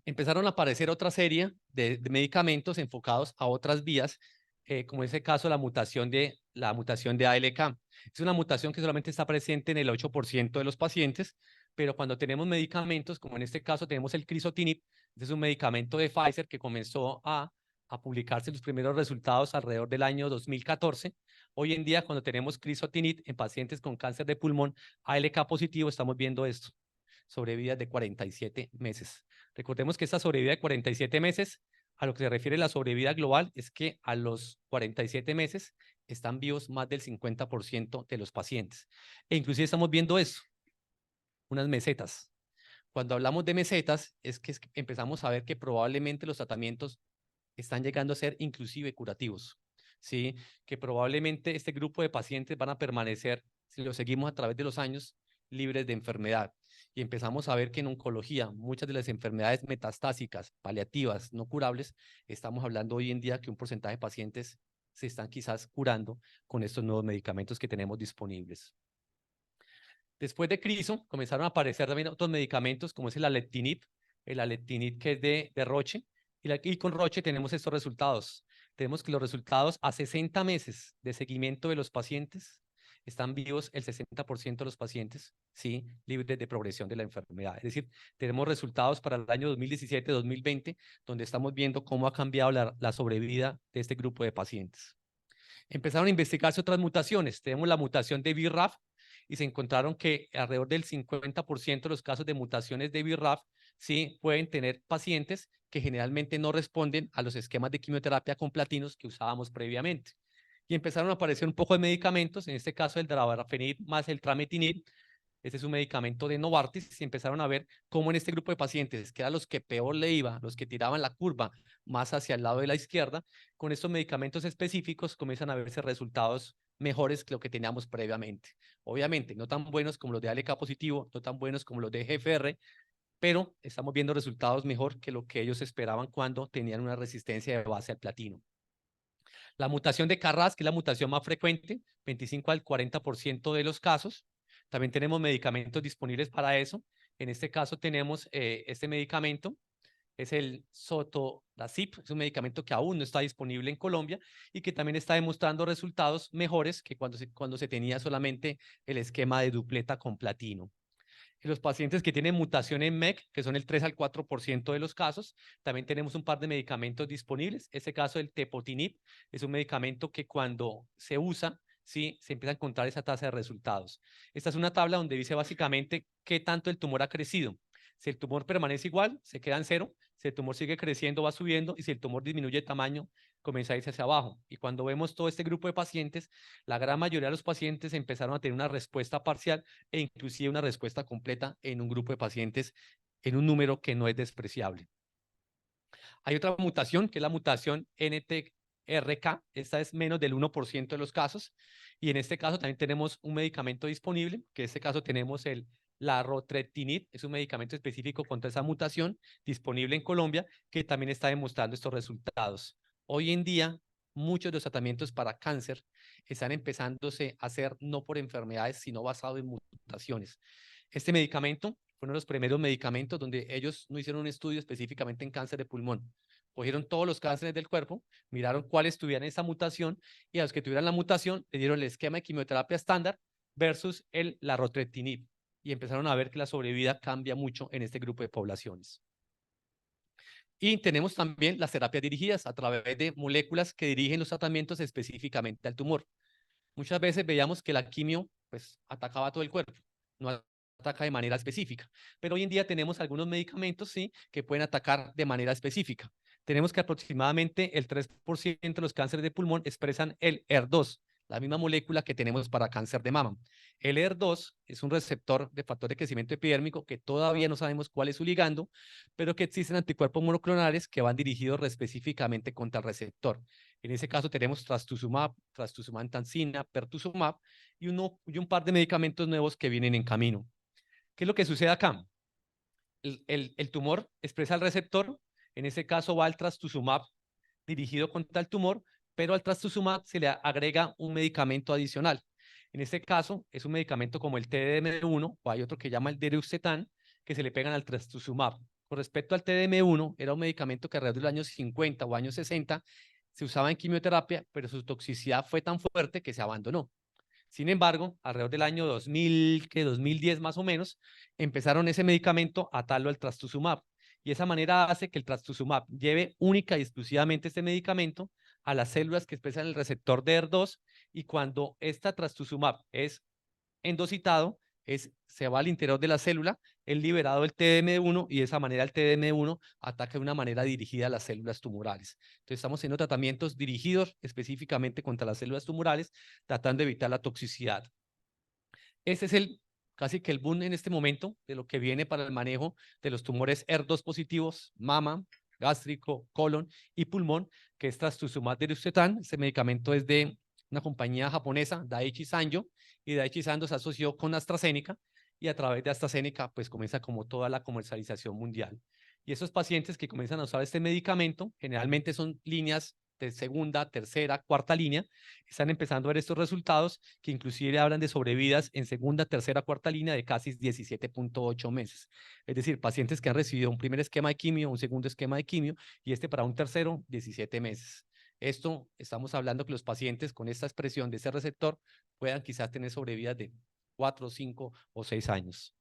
Empezaron a aparecer otra serie de medicamentos enfocados a otras vías, como en ese caso la mutación de ALK. Es una mutación que solamente está presente en el 8% de los pacientes, pero cuando tenemos medicamentos, como en este caso tenemos el crizotinib, este es un medicamento de Pfizer que comenzó a publicarse los primeros resultados alrededor del año 2014. Hoy en día, cuando tenemos crizotinib en pacientes con cáncer de pulmón ALK positivo, estamos viendo esto, sobrevidas de 47 meses. Recordemos que esta sobrevida de 47 meses, a lo que se refiere la sobrevida global, es que a los 47 meses están vivos más del 50% de los pacientes. E inclusive estamos viendo eso, unas mesetas. Cuando hablamos de mesetas, es que empezamos a ver que probablemente los tratamientos están llegando a ser inclusive curativos, ¿sí? Que probablemente este grupo de pacientes van a permanecer, si lo seguimos a través de los años, libres de enfermedad. Y empezamos a ver que en oncología, muchas de las enfermedades metastásicas, paliativas, no curables, estamos hablando hoy en día que un porcentaje de pacientes se están quizás curando con estos nuevos medicamentos que tenemos disponibles. Después de Criso, comenzaron a aparecer también otros medicamentos, como es el alectinib que es de Roche, y con Roche tenemos estos resultados. Tenemos que los resultados a 60 meses de seguimiento de los pacientes están vivos el 60% de los pacientes, ¿sí? Libres de progresión de la enfermedad. Es decir, tenemos resultados para el año 2017-2020, donde estamos viendo cómo ha cambiado la sobrevida de este grupo de pacientes. Empezaron a investigarse otras mutaciones. Tenemos la mutación de BRAF y se encontraron que alrededor del 50% de los casos de mutaciones de BRAF sí pueden tener pacientes que generalmente no responden a los esquemas de quimioterapia con platinos que usábamos previamente. Y empezaron a aparecer un poco de medicamentos, en este caso el davarafenib más el trametinib. Este es un medicamento de Novartis y empezaron a ver cómo en este grupo de pacientes, que eran los que peor le iba, los que tiraban la curva más hacia el lado de la izquierda, con estos medicamentos específicos comienzan a verse resultados mejores que lo que teníamos previamente. Obviamente, no tan buenos como los de ALK positivo, no tan buenos como los de GFR, pero estamos viendo resultados mejor que lo que ellos esperaban cuando tenían una resistencia de base al platino. La mutación de KRAS, que es la mutación más frecuente, 25 al 40% de los casos. También tenemos medicamentos disponibles para eso. En este caso tenemos este medicamento, es el sotorasib, es un medicamento que aún no está disponible en Colombia y que también está demostrando resultados mejores que cuando se tenía solamente el esquema de dupleta con platino. En los pacientes que tienen mutación en MEK, que son el 3 al 4% de los casos, también tenemos un par de medicamentos disponibles. Este caso, el tepotinib, es un medicamento que cuando se usa, sí, se empieza a encontrar esa tasa de resultados. Esta es una tabla donde dice básicamente qué tanto el tumor ha crecido. Si el tumor permanece igual, se queda en 0. Si el tumor sigue creciendo, va subiendo. Y si el tumor disminuye de tamaño, comienza a irse hacia abajo. Y cuando vemos todo este grupo de pacientes, la gran mayoría de los pacientes empezaron a tener una respuesta parcial e inclusive una respuesta completa en un grupo de pacientes en un número que no es despreciable. Hay otra mutación, que es la mutación NTRK. Esta es menos del 1% de los casos. Y en este caso también tenemos un medicamento disponible, que en este caso tenemos el larotrectinib, es un medicamento específico contra esa mutación disponible en Colombia, que también está demostrando estos resultados. Hoy en día, muchos de los tratamientos para cáncer están empezándose a hacer no por enfermedades, sino basado en mutaciones. Este medicamento fue uno de los primeros medicamentos donde ellos no hicieron un estudio específicamente en cáncer de pulmón. Cogieron todos los cánceres del cuerpo, miraron cuáles tuvieran esa mutación y a los que tuvieran la mutación le dieron el esquema de quimioterapia estándar versus el larotrectinib y empezaron a ver que la sobrevida cambia mucho en este grupo de poblaciones. Y tenemos también las terapias dirigidas a través de moléculas que dirigen los tratamientos específicamente al tumor. Muchas veces veíamos que la quimio pues, atacaba todo el cuerpo, no ataca de manera específica. Pero hoy en día tenemos algunos medicamentos sí, que pueden atacar de manera específica. Tenemos que aproximadamente el 3% de los cánceres de pulmón expresan el ER2, la misma molécula que tenemos para cáncer de mama. El ER2 es un receptor de factor de crecimiento epidérmico que todavía no sabemos cuál es su ligando, pero que existen anticuerpos monoclonales que van dirigidos específicamente contra el receptor. En ese caso tenemos trastuzumab, trastuzumab-tansina, pertuzumab y un par de medicamentos nuevos que vienen en camino. ¿Qué es lo que sucede acá? El tumor expresa el receptor, en ese caso va el trastuzumab dirigido contra el tumor, pero al trastuzumab se le agrega un medicamento adicional. En este caso es un medicamento como el TDM1 o hay otro que llama el deruxtecan que se le pegan al trastuzumab. Con respecto al TDM1, era un medicamento que alrededor de los años 50 o años 60 se usaba en quimioterapia, pero su toxicidad fue tan fuerte que se abandonó. Sin embargo, alrededor del año 2010 más o menos, empezaron ese medicamento a atarlo al trastuzumab. Y esa manera hace que el trastuzumab lleve única y exclusivamente este medicamento a las células que expresan el receptor de ER2 y cuando esta trastuzumab es endocitado, se va al interior de la célula, es liberado el TDM1 y de esa manera el TDM1 ataca de una manera dirigida a las células tumorales. Entonces estamos haciendo tratamientos dirigidos específicamente contra las células tumorales, tratando de evitar la toxicidad. Este es casi que el boom en este momento de lo que viene para el manejo de los tumores ER2 positivos, mama, gástrico, colon y pulmón, que es trastuzumab deruxtecan. Este medicamento es de una compañía japonesa, Daiichi Sankyo, y Daiichi Sankyo se asoció con AstraZeneca, y a través de AstraZeneca pues comienza como toda la comercialización mundial. Y esos pacientes que comienzan a usar este medicamento, generalmente son líneas de segunda, tercera, cuarta línea, están empezando a ver estos resultados que inclusive hablan de sobrevidas en segunda, tercera, cuarta línea de casi 17.8 meses. Es decir, pacientes que han recibido un primer esquema de quimio, un segundo esquema de quimio y este para un tercero, 17 meses. Esto estamos hablando que los pacientes con esta expresión de ese receptor puedan quizás tener sobrevidas de 4, 5 o 6 años.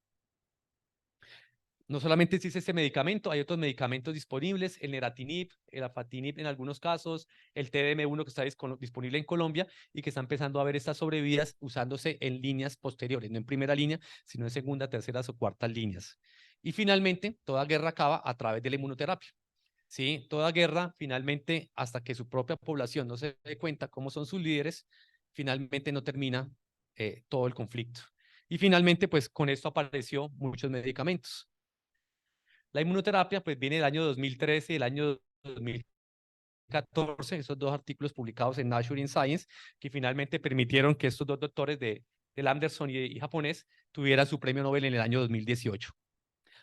No solamente existe este medicamento, hay otros medicamentos disponibles, el neratinib, el afatinib en algunos casos, el TDM1 que está disponible en Colombia y que está empezando a ver estas sobrevidas usándose en líneas posteriores, no en primera línea, sino en segunda, terceras o cuartas líneas. Y finalmente, toda guerra acaba a través de la inmunoterapia. Sí, toda guerra finalmente, hasta que su propia población no se dé cuenta cómo son sus líderes, finalmente no termina todo el conflicto. Y finalmente, pues con esto apareció muchos medicamentos. La inmunoterapia pues viene del año 2013 y el año 2014, esos dos artículos publicados en Nature in Science, que finalmente permitieron que estos dos doctores de Anderson y japonés tuvieran su premio Nobel en el año 2018.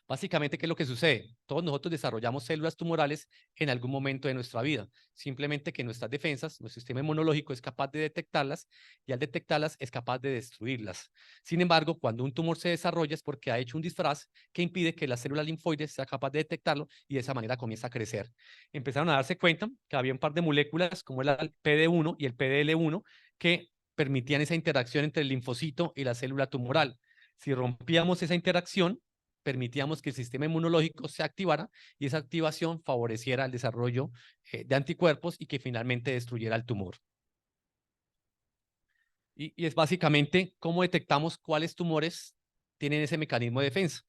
Básicamente, ¿qué es lo que sucede? Todos nosotros desarrollamos células tumorales en algún momento de nuestra vida. Simplemente que nuestras defensas, nuestro sistema inmunológico es capaz de detectarlas y al detectarlas es capaz de destruirlas. Sin embargo, cuando un tumor se desarrolla es porque ha hecho un disfraz que impide que la célula linfoide sea capaz de detectarlo y de esa manera comienza a crecer. Empezaron a darse cuenta que había un par de moléculas como el PD1 y el PDL1 que permitían esa interacción entre el linfocito y la célula tumoral. Si rompíamos esa interacción, permitíamos que el sistema inmunológico se activara y esa activación favoreciera el desarrollo de anticuerpos y que finalmente destruyera el tumor. Y es básicamente cómo detectamos cuáles tumores tienen ese mecanismo de defensa.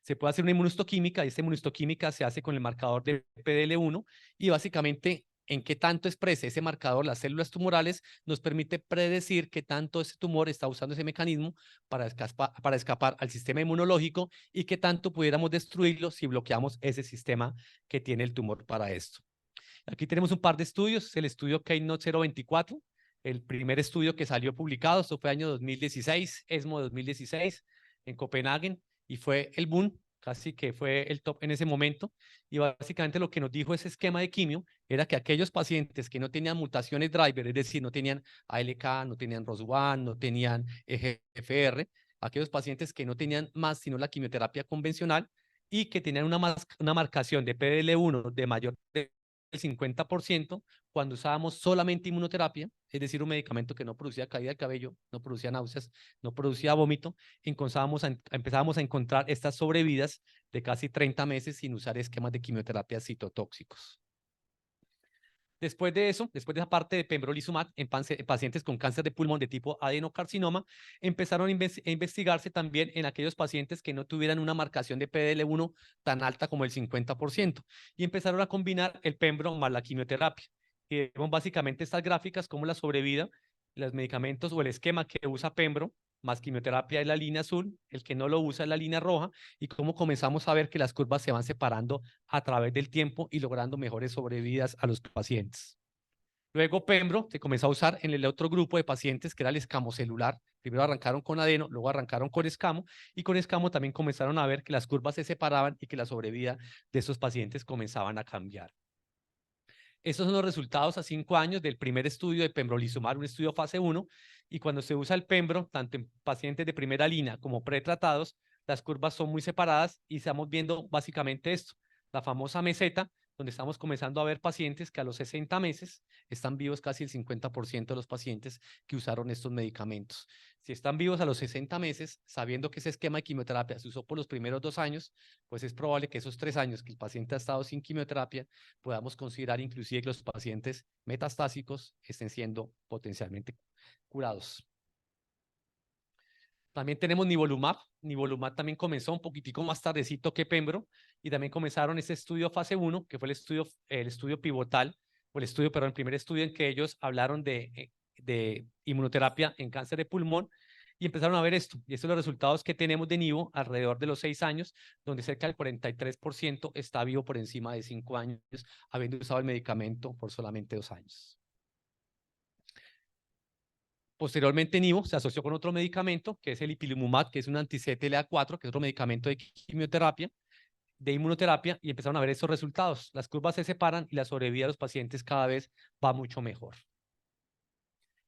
Se puede hacer una inmunohistoquímica y esta inmunohistoquímica se hace con el marcador de PDL1 y básicamente en qué tanto exprese ese marcador las células tumorales nos permite predecir qué tanto ese tumor está usando ese mecanismo para escapar al sistema inmunológico y qué tanto pudiéramos destruirlo si bloqueamos ese sistema que tiene el tumor para esto. Aquí tenemos un par de estudios, el estudio Keynote 024, el primer estudio que salió publicado, esto fue año 2016, ESMO 2016, en Copenhague, y fue el boom, casi que fue el top en ese momento, y básicamente lo que nos dijo ese esquema de quimio era que aquellos pacientes que no tenían mutaciones driver, es decir, no tenían ALK, no tenían ROS1, no tenían EGFR, aquellos pacientes que no tenían más sino la quimioterapia convencional y que tenían una marcación de PDL1 de mayor de el 50% cuando usábamos solamente inmunoterapia, es decir, un medicamento que no producía caída del cabello, no producía náuseas, no producía vómito, empezábamos a encontrar estas sobrevidas de casi 30 meses sin usar esquemas de quimioterapia citotóxicos. Después de eso, después de esa parte de pembrolizumab en pacientes con cáncer de pulmón de tipo adenocarcinoma, empezaron a investigarse también en aquellos pacientes que no tuvieran una marcación de PDL1 tan alta como el 50%, y empezaron a combinar el pembro más la quimioterapia. Y vemos básicamente estas gráficas como la sobrevida, los medicamentos o el esquema que usa pembro más quimioterapia es la línea azul, el que no lo usa es la línea roja, y cómo comenzamos a ver que las curvas se van separando a través del tiempo y logrando mejores sobrevidas a los pacientes. Luego pembro se comenzó a usar en el otro grupo de pacientes que era el escamocelular. Primero arrancaron con adeno, luego arrancaron con escamo, y con escamo también comenzaron a ver que las curvas se separaban y que la sobrevida de esos pacientes comenzaban a cambiar. Estos son los resultados a 5 años del primer estudio de pembrolizumab, un estudio fase 1, y cuando se usa el pembro, tanto en pacientes de primera línea como pretratados, las curvas son muy separadas y estamos viendo básicamente esto, la famosa meseta, donde estamos comenzando a ver pacientes que a los 60 meses están vivos casi el 50% de los pacientes que usaron estos medicamentos. Si están vivos a los 60 meses, sabiendo que ese esquema de quimioterapia se usó por los primeros 2 años, pues es probable que esos 3 años que el paciente ha estado sin quimioterapia, podamos considerar inclusive que los pacientes metastásicos estén siendo potencialmente curados. También tenemos nivolumab. Nivolumab también comenzó un poquitico más tardecito que pembro y también comenzaron ese estudio fase 1, que fue el estudio pivotal, o el primer estudio en que ellos hablaron de inmunoterapia en cáncer de pulmón, y empezaron a ver esto. Y estos son los resultados que tenemos de NIVO alrededor de los 6 años, donde cerca del 43% está vivo por encima de 5 años, habiendo usado el medicamento por solamente 2 años. Posteriormente, NIVO se asoció con otro medicamento, que es el ipilimumab, que es un anti-CTLA-4, que es otro medicamento de quimioterapia, de inmunoterapia, y empezaron a ver esos resultados. Las curvas se separan y la sobrevida de los pacientes cada vez va mucho mejor.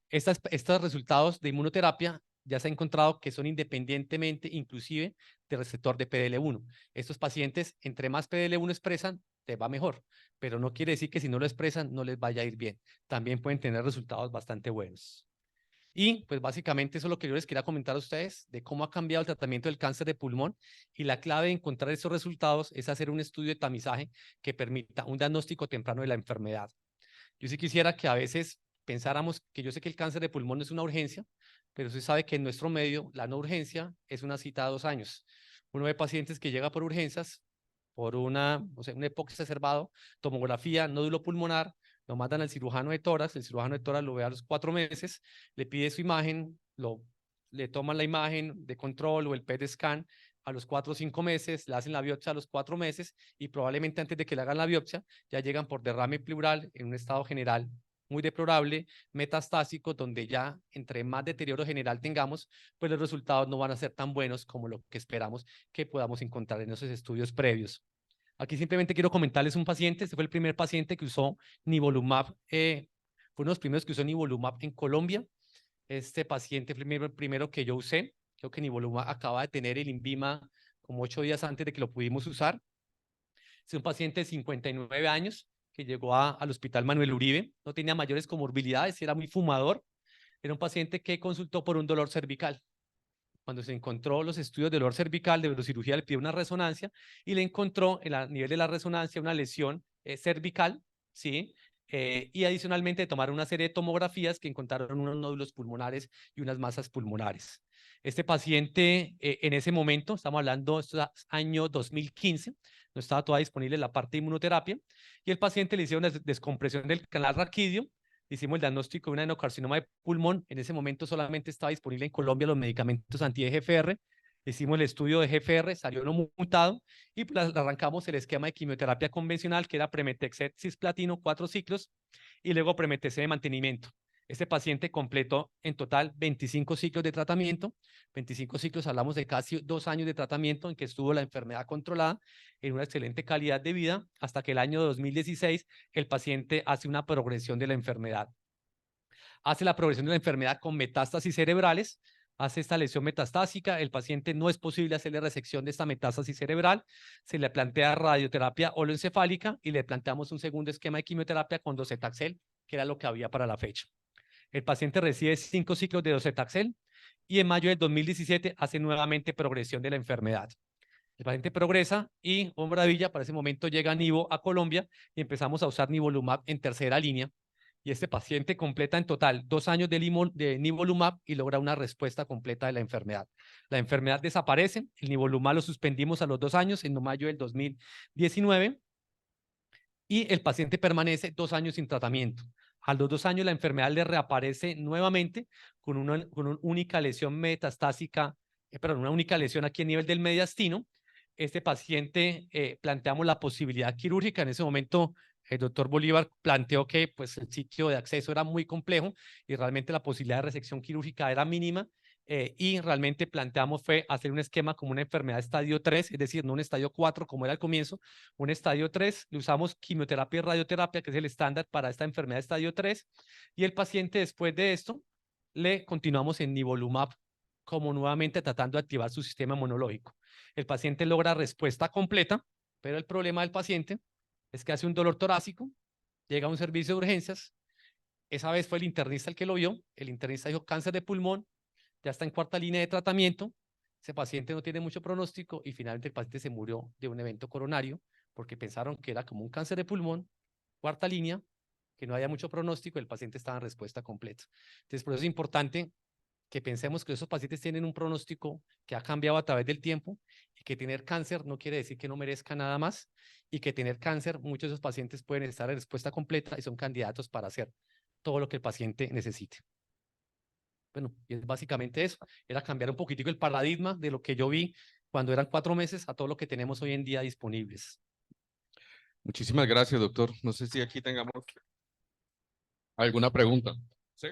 Estos resultados de inmunoterapia ya se ha encontrado que son independientemente, inclusive, del receptor de PDL1. Estos pacientes, entre más PDL1 expresan, te va mejor, pero no quiere decir que si no lo expresan, no les vaya a ir bien. También pueden tener resultados bastante buenos. Y pues básicamente eso es lo que yo les quería comentar a ustedes de cómo ha cambiado el tratamiento del cáncer de pulmón, y la clave de encontrar esos resultados es hacer un estudio de tamizaje que permita un diagnóstico temprano de la enfermedad. Yo sí quisiera que a veces pensáramos que yo sé que el cáncer de pulmón no es una urgencia, pero usted sabe que en nuestro medio la no urgencia es una cita a 2 años. Uno ve pacientes que llegan por urgencias, por una EPOC exacerbado, tomografía, nódulo pulmonar, lo mandan al cirujano de tórax, el cirujano de tórax lo ve a los 4 meses, le pide su imagen, le toman la imagen de control o el PET scan a los 4 o 5 meses, le hacen la biopsia a los 4 meses y probablemente antes de que le hagan la biopsia ya llegan por derrame pleural en un estado general muy deplorable, metastásico, donde ya entre más deterioro general tengamos, pues los resultados no van a ser tan buenos como lo que esperamos que podamos encontrar en esos estudios previos. Aquí simplemente quiero comentarles un paciente. Este fue el primer paciente que usó nivolumab, fue uno de los primeros que usó nivolumab en Colombia. Este paciente fue el primero que yo usé. Creo que nivolumab acaba de tener el INVIMA como 8 días antes de que lo pudimos usar. Es un paciente de 59 años que llegó al Hospital Manuel Uribe. No tenía mayores comorbilidades, era muy fumador. Era un paciente que consultó por un dolor cervical. Cuando se encontró los estudios de dolor cervical, de neurocirugía, le pidió una resonancia y le encontró a nivel de la resonancia una lesión cervical, ¿sí? Y adicionalmente tomaron una serie de tomografías que encontraron unos nódulos pulmonares y unas masas pulmonares. Este paciente en ese momento, estamos hablando de año 2015, no estaba todavía disponible la parte de inmunoterapia, y el paciente le hicieron una descompresión del canal raquídeo. Hicimos el diagnóstico de un adenocarcinoma de pulmón. En ese momento solamente estaba disponible en Colombia los medicamentos anti-EGFR. Hicimos el estudio de EGFR, salió no mutado y pues arrancamos el esquema de quimioterapia convencional, que era Pemetrexed cisplatino 4 ciclos y luego Pemetrexed de mantenimiento. Este paciente completó en total 25 ciclos de tratamiento. 25 ciclos, hablamos de casi 2 años de tratamiento en que estuvo la enfermedad controlada en una excelente calidad de vida, hasta que el año 2016 el paciente hace una progresión de la enfermedad. Hace la progresión de la enfermedad con metástasis cerebrales, hace esta lesión metastásica, el paciente no es posible hacerle resección de esta metástasis cerebral, se le plantea radioterapia holoencefálica y le planteamos un segundo esquema de quimioterapia con docetaxel, que era lo que había para la fecha. El paciente recibe 5 ciclos de docetaxel y en mayo del 2017 hace nuevamente progresión de la enfermedad. El paciente progresa y, oh maravilla, para ese momento llega Nivo a Colombia y empezamos a usar nivolumab en tercera línea. Y este paciente completa en total 2 años de nivolumab y logra una respuesta completa de la enfermedad. La enfermedad desaparece, el nivolumab lo suspendimos a los 2 años, en mayo del 2019, y el paciente permanece 2 años sin tratamiento. A los 2 años la enfermedad le reaparece nuevamente con una única lesión metastásica, una única lesión aquí a nivel del mediastino. Este paciente planteamos la posibilidad quirúrgica. En ese momento el doctor Bolívar planteó que pues, el sitio de acceso era muy complejo y realmente la posibilidad de resección quirúrgica era mínima. Y realmente planteamos fue hacer un esquema como una enfermedad estadio 3, es decir, no un estadio 4 como era al comienzo, un estadio 3, le usamos quimioterapia y radioterapia, que es el estándar para esta enfermedad estadio 3, y el paciente después de esto le continuamos en nivolumab, como nuevamente tratando de activar su sistema inmunológico. El paciente logra respuesta completa, pero el problema del paciente es que hace un dolor torácico, llega a un servicio de urgencias, esa vez fue el internista el que lo vio, el internista dijo cáncer de pulmón, ya está en 4ª línea de tratamiento, ese paciente no tiene mucho pronóstico y finalmente el paciente se murió de un evento coronario porque pensaron que era como un cáncer de pulmón, 4ª línea, que no había mucho pronóstico, el paciente estaba en respuesta completa. Entonces, por eso es importante que pensemos que esos pacientes tienen un pronóstico que ha cambiado a través del tiempo y que tener cáncer no quiere decir que no merezca nada más y que tener cáncer, muchos de esos pacientes pueden estar en respuesta completa y son candidatos para hacer todo lo que el paciente necesite. Bueno, y es básicamente eso, era cambiar un poquitico el paradigma de lo que yo vi cuando eran 4 meses a todo lo que tenemos hoy en día disponibles. Muchísimas gracias, doctor. No sé si aquí tengamos alguna pregunta. ¿Sí?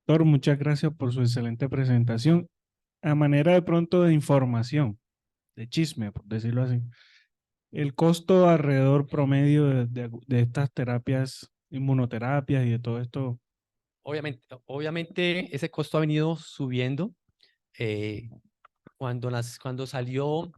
Doctor, muchas gracias por su excelente presentación. A manera de pronto de información, de chisme, por decirlo así, el costo alrededor promedio de estas terapias, inmunoterapias y de todo esto, Obviamente ese costo ha venido subiendo. Cuando salió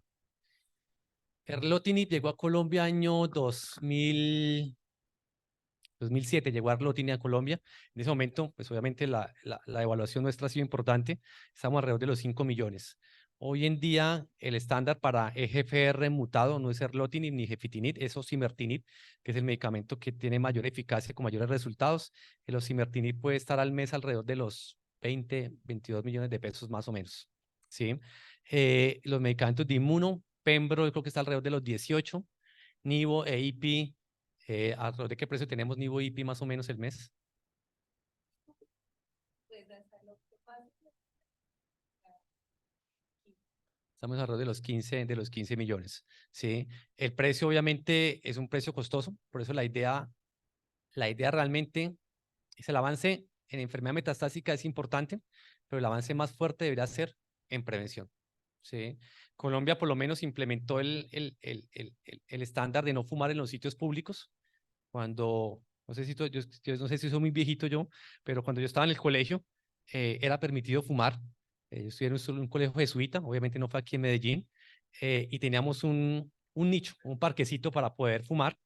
Erlotinib, llegó a Colombia año 2007, llegó Erlotinib a Colombia. En ese momento, pues obviamente la evaluación nuestra ha sido importante. Estamos alrededor de los 5 millones. Hoy en día el estándar para EGFR mutado no es Erlotinib ni Gefitinib, es Osimertinib, que es el medicamento que tiene mayor eficacia con mayores resultados. El Osimertinib puede estar al mes alrededor de los 20, 22 millones de pesos más o menos. ¿Sí? Los medicamentos de inmuno, Pembro, yo creo que está alrededor de los 18, Nivo e IP, ¿alrededor de qué precio tenemos Nivo e IP más o menos el mes? Estamos alrededor de los 15 millones, ¿sí? El precio obviamente es un precio costoso, por eso la idea realmente es el avance en enfermedad metastásica es importante, pero el avance más fuerte debería ser en prevención, ¿sí? Colombia por lo menos implementó el estándar de no fumar en los sitios públicos. Cuando, no sé si yo no sé si soy muy viejito yo, pero cuando yo estaba en el colegio, era permitido fumar. Yo estudié en un colegio jesuita, obviamente no fue aquí en Medellín, y teníamos un nicho, un parquecito para poder fumar,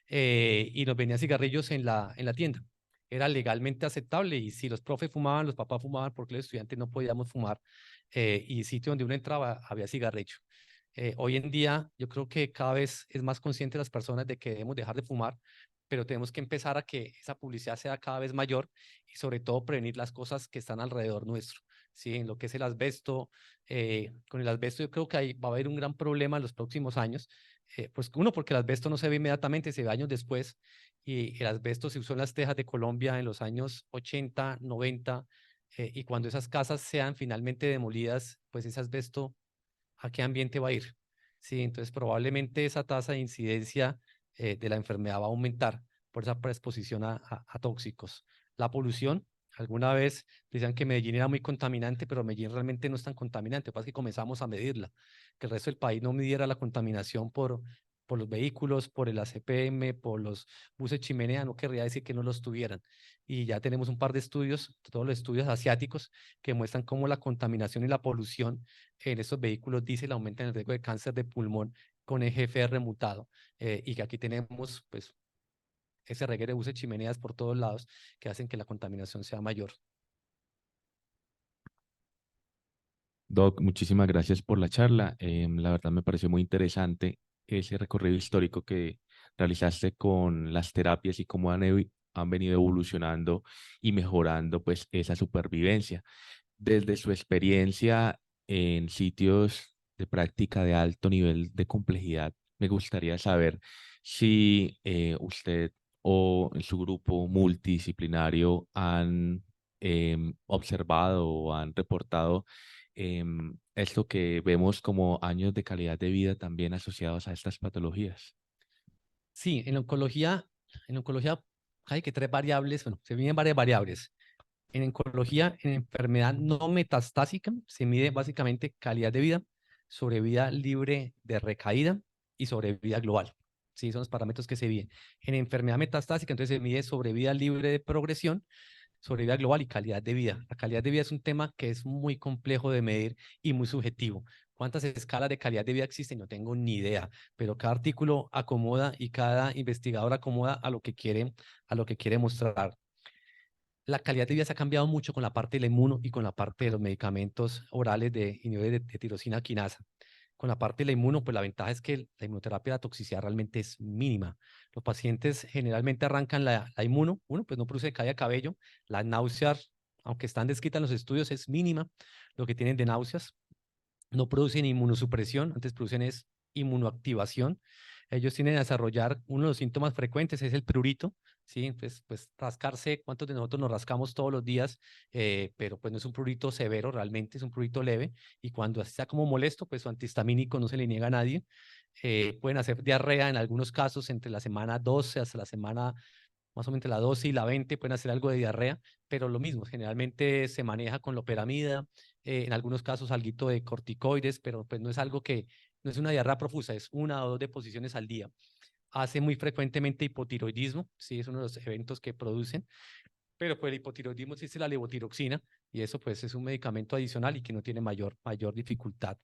y nos vendían cigarrillos en la tienda. Era legalmente aceptable, y si los profes fumaban, los papás fumaban, porque los estudiantes no podíamos fumar, y sitio donde uno entraba había cigarrillo. Hoy en día yo creo que cada vez es más consciente las personas de que debemos dejar de fumar, pero tenemos que empezar a que esa publicidad sea cada vez mayor y sobre todo prevenir las cosas que están alrededor nuestro, ¿sí? En lo que es el asbesto, con el asbesto yo creo que va a haber un gran problema en los próximos años, pues uno, porque el asbesto no se ve inmediatamente, se ve años después, y el asbesto se usó en las tejas de Colombia en los años 80, 90, y cuando esas casas sean finalmente demolidas, pues ese asbesto, ¿a qué ambiente va a ir? Sí, entonces probablemente esa tasa de incidencia de la enfermedad va a aumentar por esa predisposición a tóxicos. La polución, alguna vez decían que Medellín era muy contaminante, pero Medellín realmente no es tan contaminante. Lo que pasa es que comenzamos a medirla, que el resto del país no midiera la contaminación por los vehículos, por el ACPM, por los buses chimenea, no querría decir que no los tuvieran. Y ya tenemos un par de estudios, todos los estudios asiáticos, que muestran cómo la contaminación y la polución en estos vehículos diésel aumentan el riesgo de cáncer de pulmón con EGFR mutado, y que aquí tenemos pues ese reguero de buses chimeneas por todos lados que hacen que la contaminación sea mayor. Doc, muchísimas gracias por la charla. La verdad me pareció muy interesante ese recorrido histórico que realizaste con las terapias y cómo han venido evolucionando y mejorando pues esa supervivencia. Desde su experiencia en sitios de práctica de alto nivel de complejidad, me gustaría saber si usted o en su grupo multidisciplinario han observado o han reportado esto que vemos como años de calidad de vida también asociados a estas patologías. Sí, en oncología hay que tres variables, bueno, se miden varias variables. En oncología, en enfermedad no metastásica, se mide básicamente calidad de vida, sobrevida libre de recaída y sobrevida global. Sí, son los parámetros que se miden. En enfermedad metastásica, entonces se mide sobrevida libre de progresión, sobrevida global y calidad de vida. La calidad de vida es un tema que es muy complejo de medir y muy subjetivo. ¿Cuántas escalas de calidad de vida existen? No tengo ni idea, pero cada artículo acomoda y cada investigador acomoda a lo que quiere mostrar. La calidad de vida se ha cambiado mucho con la parte del inmuno y con la parte de los medicamentos orales de inhibidores de tirosina quinasa. Con la parte del inmuno, pues la ventaja es que la inmunoterapia, la toxicidad realmente es mínima. Los pacientes generalmente arrancan la inmuno, uno, pues no produce caída de cabello, las náuseas, aunque están descritas en los estudios, es mínima lo que tienen de náuseas. No producen inmunosupresión, antes producen es inmunoactivación. ellos tienden a desarrollar uno de los síntomas frecuentes, es el prurito, ¿sí? Pues rascarse, ¿cuántos de nosotros nos rascamos todos los días? Pero pues no es un prurito severo, realmente es un prurito leve, y cuando está como molesto, pues su antihistamínico no se le niega a nadie. Pueden hacer diarrea en algunos casos entre la semana 12 hasta la semana más o menos entre la 12 y la 20 pueden hacer algo de diarrea, pero lo mismo, generalmente se maneja con loperamida, en algunos casos alguito de corticoides, pero pues no es algo que, no es una diarrea profusa, es 1 o 2 deposiciones al día. Hace muy frecuentemente hipotiroidismo, sí, es uno de los eventos que producen, pero pues el hipotiroidismo existe la levotiroxina y eso pues es un medicamento adicional y que no tiene mayor dificultad.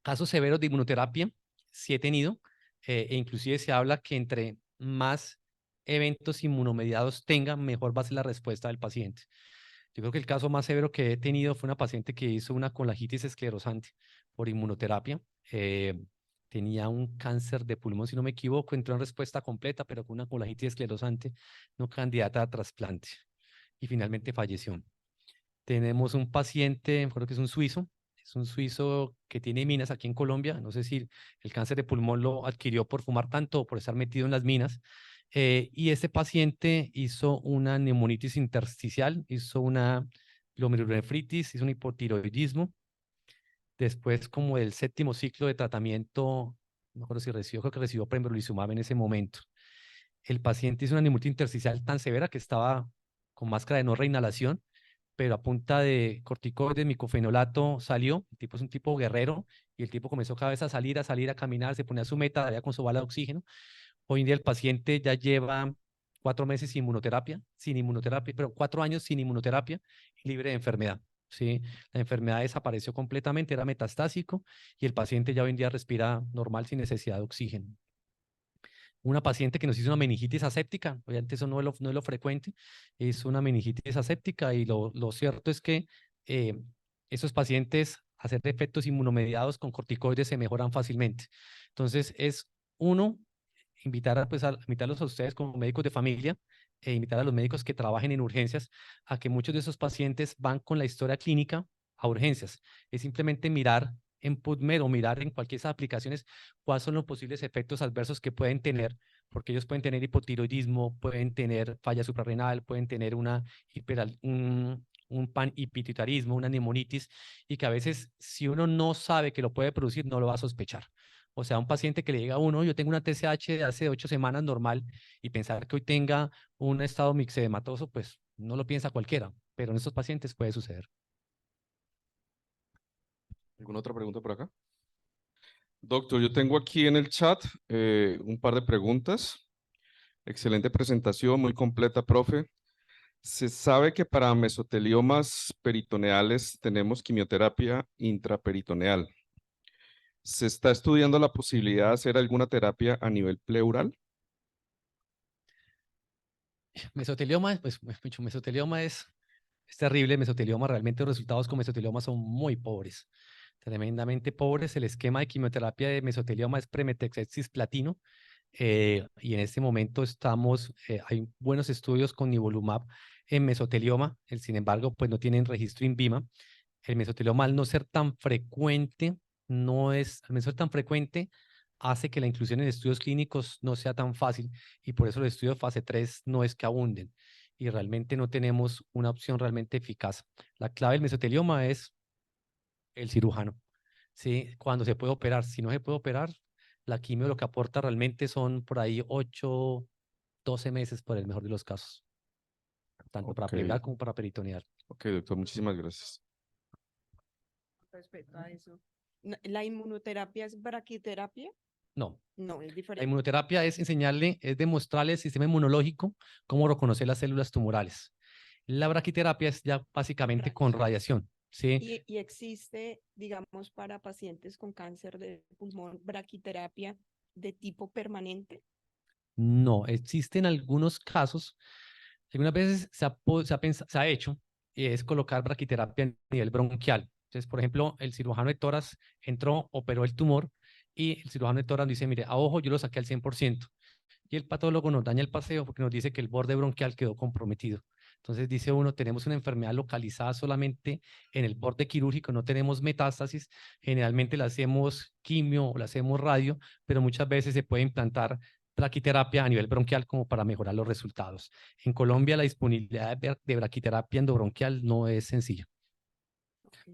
Casos severos de inmunoterapia, sí he tenido, e inclusive se habla que entre más eventos inmunomediados tengan, mejor va a ser la respuesta del paciente. Yo creo que el caso más severo que he tenido fue una paciente que hizo una colangitis esclerosante por inmunoterapia. Tenía un cáncer de pulmón, si no me equivoco, entró en respuesta completa, pero con una colangitis esclerosante no candidata a trasplante. Y finalmente falleció. Tenemos un paciente, creo que es un suizo que tiene minas aquí en Colombia. No sé si el cáncer de pulmón lo adquirió por fumar tanto o por estar metido en las minas. Y este paciente hizo una neumonitis intersticial, hizo una glomerulonefritis, hizo un hipotiroidismo. Después, como el 7º ciclo de tratamiento, no me acuerdo si recibió, creo que recibió pembrolizumab en ese momento. El paciente hizo una neumonitis intersticial tan severa que estaba con máscara de no reinhalación, pero a punta de corticoides, micofenolato, salió. El tipo es un tipo guerrero y el tipo comenzó cada vez a salir, a caminar, se ponía su meta, ya con su bala de oxígeno. Hoy en día el paciente ya lleva 4 meses sin inmunoterapia, pero 4 años sin inmunoterapia, libre de enfermedad. ¿Sí? La enfermedad desapareció completamente, era metastásico y el paciente ya hoy en día respira normal sin necesidad de oxígeno. Una paciente que nos hizo una meningitis aséptica, obviamente eso no es lo frecuente, es una meningitis aséptica y lo cierto es que esos pacientes hacer efectos inmunomediados con corticoides se mejoran fácilmente. Entonces es uno, invitarlos a ustedes como médicos de familia e invitar a los médicos que trabajen en urgencias a que muchos de esos pacientes van con la historia clínica a urgencias. Es simplemente mirar en PubMed o mirar en cualquiera de esas aplicaciones cuáles son los posibles efectos adversos que pueden tener, porque ellos pueden tener hipotiroidismo, pueden tener falla suprarrenal, pueden tener un panhipotiroidismo, una neumonitis, y que a veces si uno no sabe que lo puede producir, no lo va a sospechar. O sea, un paciente que le diga a uno, yo tengo una TSH de hace 8 semanas normal, y pensar que hoy tenga un estado mixedematoso, pues no lo piensa cualquiera, pero en estos pacientes puede suceder. ¿Alguna otra pregunta por acá? Doctor, yo tengo aquí en el chat un par de preguntas. Excelente presentación, muy completa, profe. Se sabe que para mesoteliomas peritoneales tenemos quimioterapia intraperitoneal. ¿Se está estudiando la posibilidad de hacer alguna terapia a nivel pleural? Mesotelioma, pues mesotelioma es terrible. Mesotelioma, realmente los resultados con mesotelioma son muy pobres, tremendamente pobres. El esquema de quimioterapia de mesotelioma es Pemetrexed cisplatino, y en este momento hay buenos estudios con nivolumab en mesotelioma, sin embargo, pues no tienen registro INVIMA. El mesotelioma, al no ser tan frecuente, al no ser tan frecuente, hace que la inclusión en estudios clínicos no sea tan fácil, y por eso los estudios fase 3 no es que abunden y realmente no tenemos una opción realmente eficaz. La clave del mesotelioma es el cirujano, ¿sí? Cuando se puede operar. Si no se puede operar, la quimio lo que aporta realmente son por ahí 8, 12 meses por el mejor de los casos, tanto para pleural como para peritoneal. Ok, doctor, muchísimas gracias. Respecto a eso, ¿la inmunoterapia es braquiterapia? No. No, es La diferente. inmunoterapia es demostrarle al sistema inmunológico cómo reconocer las células tumorales. La braquiterapia es ya básicamente con radiación, ¿sí? Y existe, digamos, para pacientes con cáncer de pulmón, braquiterapia de tipo permanente. No, existen algunos casos, algunas veces se ha hecho, y es colocar braquiterapia a nivel bronquial. Entonces, por ejemplo, el cirujano de tórax entró, operó el tumor, y el cirujano de tórax dice, mire, a ojo yo lo saqué al 100%. Y el patólogo nos daña el paseo porque nos dice que el borde bronquial quedó comprometido. Entonces dice uno, tenemos una enfermedad localizada solamente en el borde quirúrgico, no tenemos metástasis, generalmente le hacemos quimio o le hacemos radio, pero muchas veces se puede implantar braquiterapia a nivel bronquial como para mejorar los resultados. En Colombia la disponibilidad de braquiterapia endobronquial no es sencilla,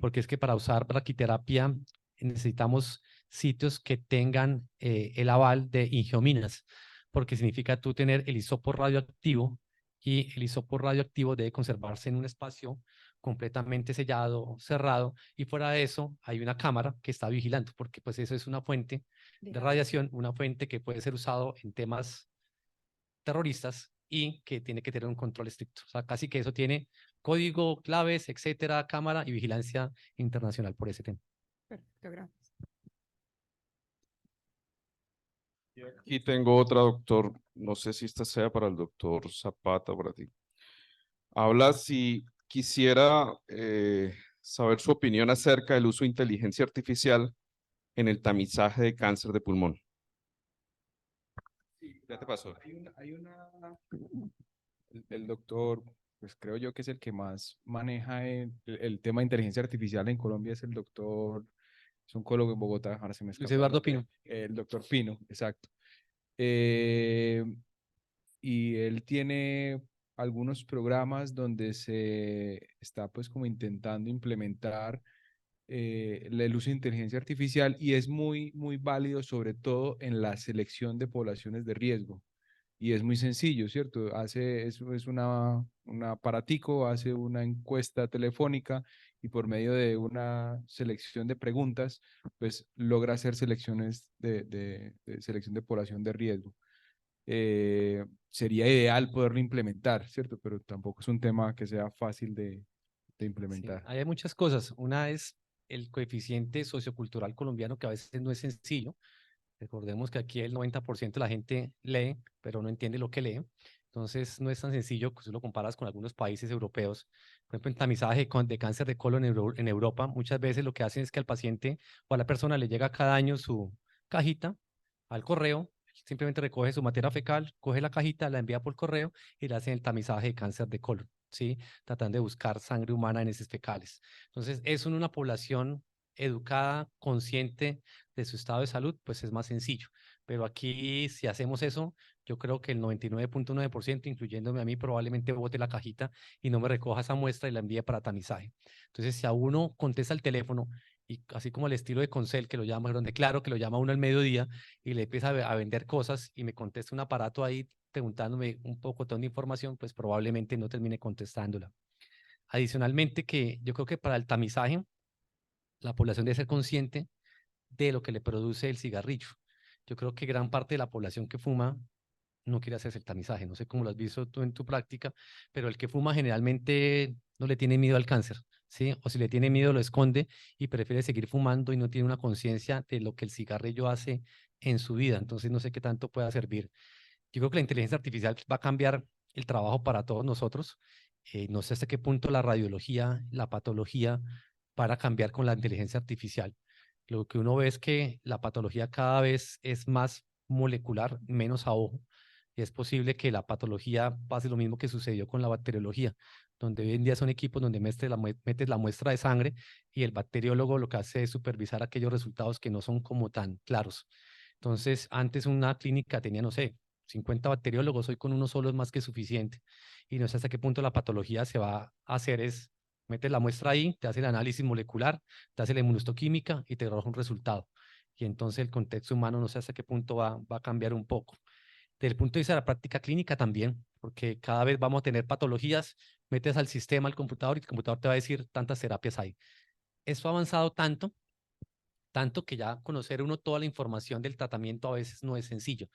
porque es que para usar braquiterapia necesitamos sitios que tengan el aval de Ingiominas, porque significa tú tener el hisopo radioactivo, y el hisopo radioactivo debe conservarse en un espacio completamente sellado, cerrado, y fuera de eso hay una cámara que está vigilando, porque pues eso es una fuente de radiación, una fuente que puede ser usado en temas terroristas y que tiene que tener un control estricto. O sea, casi que eso tiene código, claves, etcétera, cámara y vigilancia internacional por ese tema. Perfecto, gracias. Y aquí tengo otra, doctor. No sé si esta sea para el doctor Zapata o para ti. Habla si quisiera saber su opinión acerca del uso de inteligencia artificial en el tamizaje de cáncer de pulmón. ¿Qué te pasó? El doctor, pues creo yo que es el que más maneja el tema de inteligencia artificial en Colombia, es el doctor, es oncólogo en Bogotá, ahora se me Luis escapa el Eduardo nombre. Pino. El doctor Pino, exacto. Y él tiene algunos programas donde se está pues como intentando implementar el uso de inteligencia artificial, y es muy válido sobre todo en la selección de poblaciones de riesgo. Y es muy sencillo, ¿cierto? Es un aparatico, hace una encuesta telefónica y por medio de una selección de preguntas, pues logra hacer selecciones de selección de población de riesgo. Sería ideal poderlo implementar, ¿cierto? Pero tampoco es un tema que sea fácil de Sí, implementar. hay muchas cosas. Una es el coeficiente sociocultural colombiano, que a veces no es sencillo. Recordemos que aquí el 90% de la gente lee, pero no entiende lo que lee. Entonces, no es tan sencillo que si lo comparas con algunos países europeos. Por ejemplo, en tamizaje de cáncer de colon en Europa, muchas veces lo que hacen es que al paciente o a la persona le llega cada año su cajita al correo, simplemente recoge su materia fecal, coge la cajita, la envía por correo y le hacen el tamizaje de cáncer de colon, ¿sí? Tratando de buscar sangre humana en heces fecales. Entonces, eso en una población educada, consciente de su estado de salud, pues es más sencillo. Pero aquí, si hacemos eso, yo creo que el 99.9%, incluyéndome a mí, probablemente bote la cajita y no me recoja esa muestra y la envíe para tamizaje. Entonces, si a uno contesta el teléfono, y así como el estilo de Concel, que lo llama, donde claro, que lo llama uno al mediodía y le empieza a vender cosas y me contesta un aparato ahí preguntándome un poco de información, pues probablemente no termine contestándola. Adicionalmente, que yo creo que para el tamizaje, la población debe ser consciente de lo que le produce el cigarrillo. Yo creo que gran parte de la población que fuma no quiere hacerse el tamizaje. No sé cómo lo has visto tú en tu práctica, pero el que fuma generalmente no le tiene miedo al cáncer, ¿sí? O si le tiene miedo lo esconde y prefiere seguir fumando y no tiene una conciencia de lo que el cigarrillo hace en su vida. Entonces no sé qué tanto pueda servir. Yo creo que la inteligencia artificial va a cambiar el trabajo para todos nosotros. No sé hasta qué punto la radiología, la patología, para cambiar con la inteligencia artificial. Lo que uno ve es que la patología cada vez es más molecular, menos a ojo, y es posible que la patología pase lo mismo que sucedió con la bacteriología, donde hoy en día son equipos donde metes la muestra de sangre y el bacteriólogo lo que hace es supervisar aquellos resultados que no son como tan claros. Entonces, antes una clínica tenía, no sé, 50 bacteriólogos, hoy con uno solo es más que suficiente. Y no sé hasta qué punto la patología se va a hacer es, metes la muestra ahí, te hace el análisis molecular, te hace la inmunohistoquímica y te arroja un resultado. Y entonces el contexto humano no sé hasta qué punto va a cambiar un poco. Desde el punto de vista de la práctica clínica también, porque cada vez vamos a tener patologías, metes al sistema, al computador, y el computador te va a decir tantas terapias hay. Esto ha avanzado tanto que ya conocer uno toda la información del tratamiento a veces no es sencillo,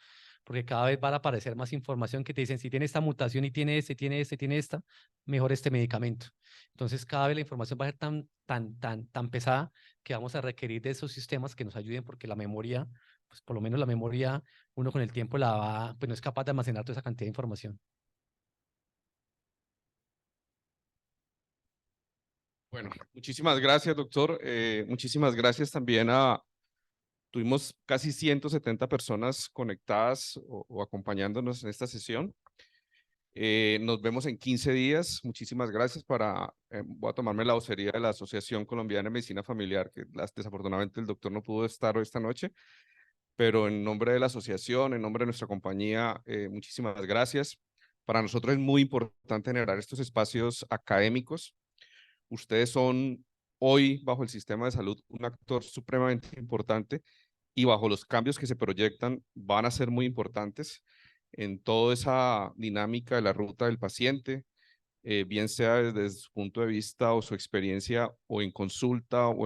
porque cada vez va a aparecer más información que te dicen, si tiene esta mutación y tiene tiene esta, mejor este medicamento. Entonces, cada vez la información va a ser tan pesada que vamos a requerir de esos sistemas que nos ayuden, porque la memoria, pues por lo menos la memoria, uno con el tiempo pues no es capaz de almacenar toda esa cantidad de información. Bueno, muchísimas gracias, doctor. Muchísimas gracias también tuvimos casi 170 personas conectadas o acompañándonos en esta sesión. Nos vemos en 15 días. Muchísimas gracias. Voy a tomarme la vocería de la Asociación Colombiana de Medicina Familiar, que desafortunadamente el doctor no pudo estar hoy esta noche, pero en nombre de la asociación, en nombre de nuestra compañía, muchísimas gracias. Para nosotros es muy importante generar estos espacios académicos. Ustedes son hoy, bajo el sistema de salud, un actor supremamente importante y bajo los cambios que se proyectan van a ser muy importantes en toda esa dinámica de la ruta del paciente, bien sea desde su punto de vista o su experiencia o en consulta o en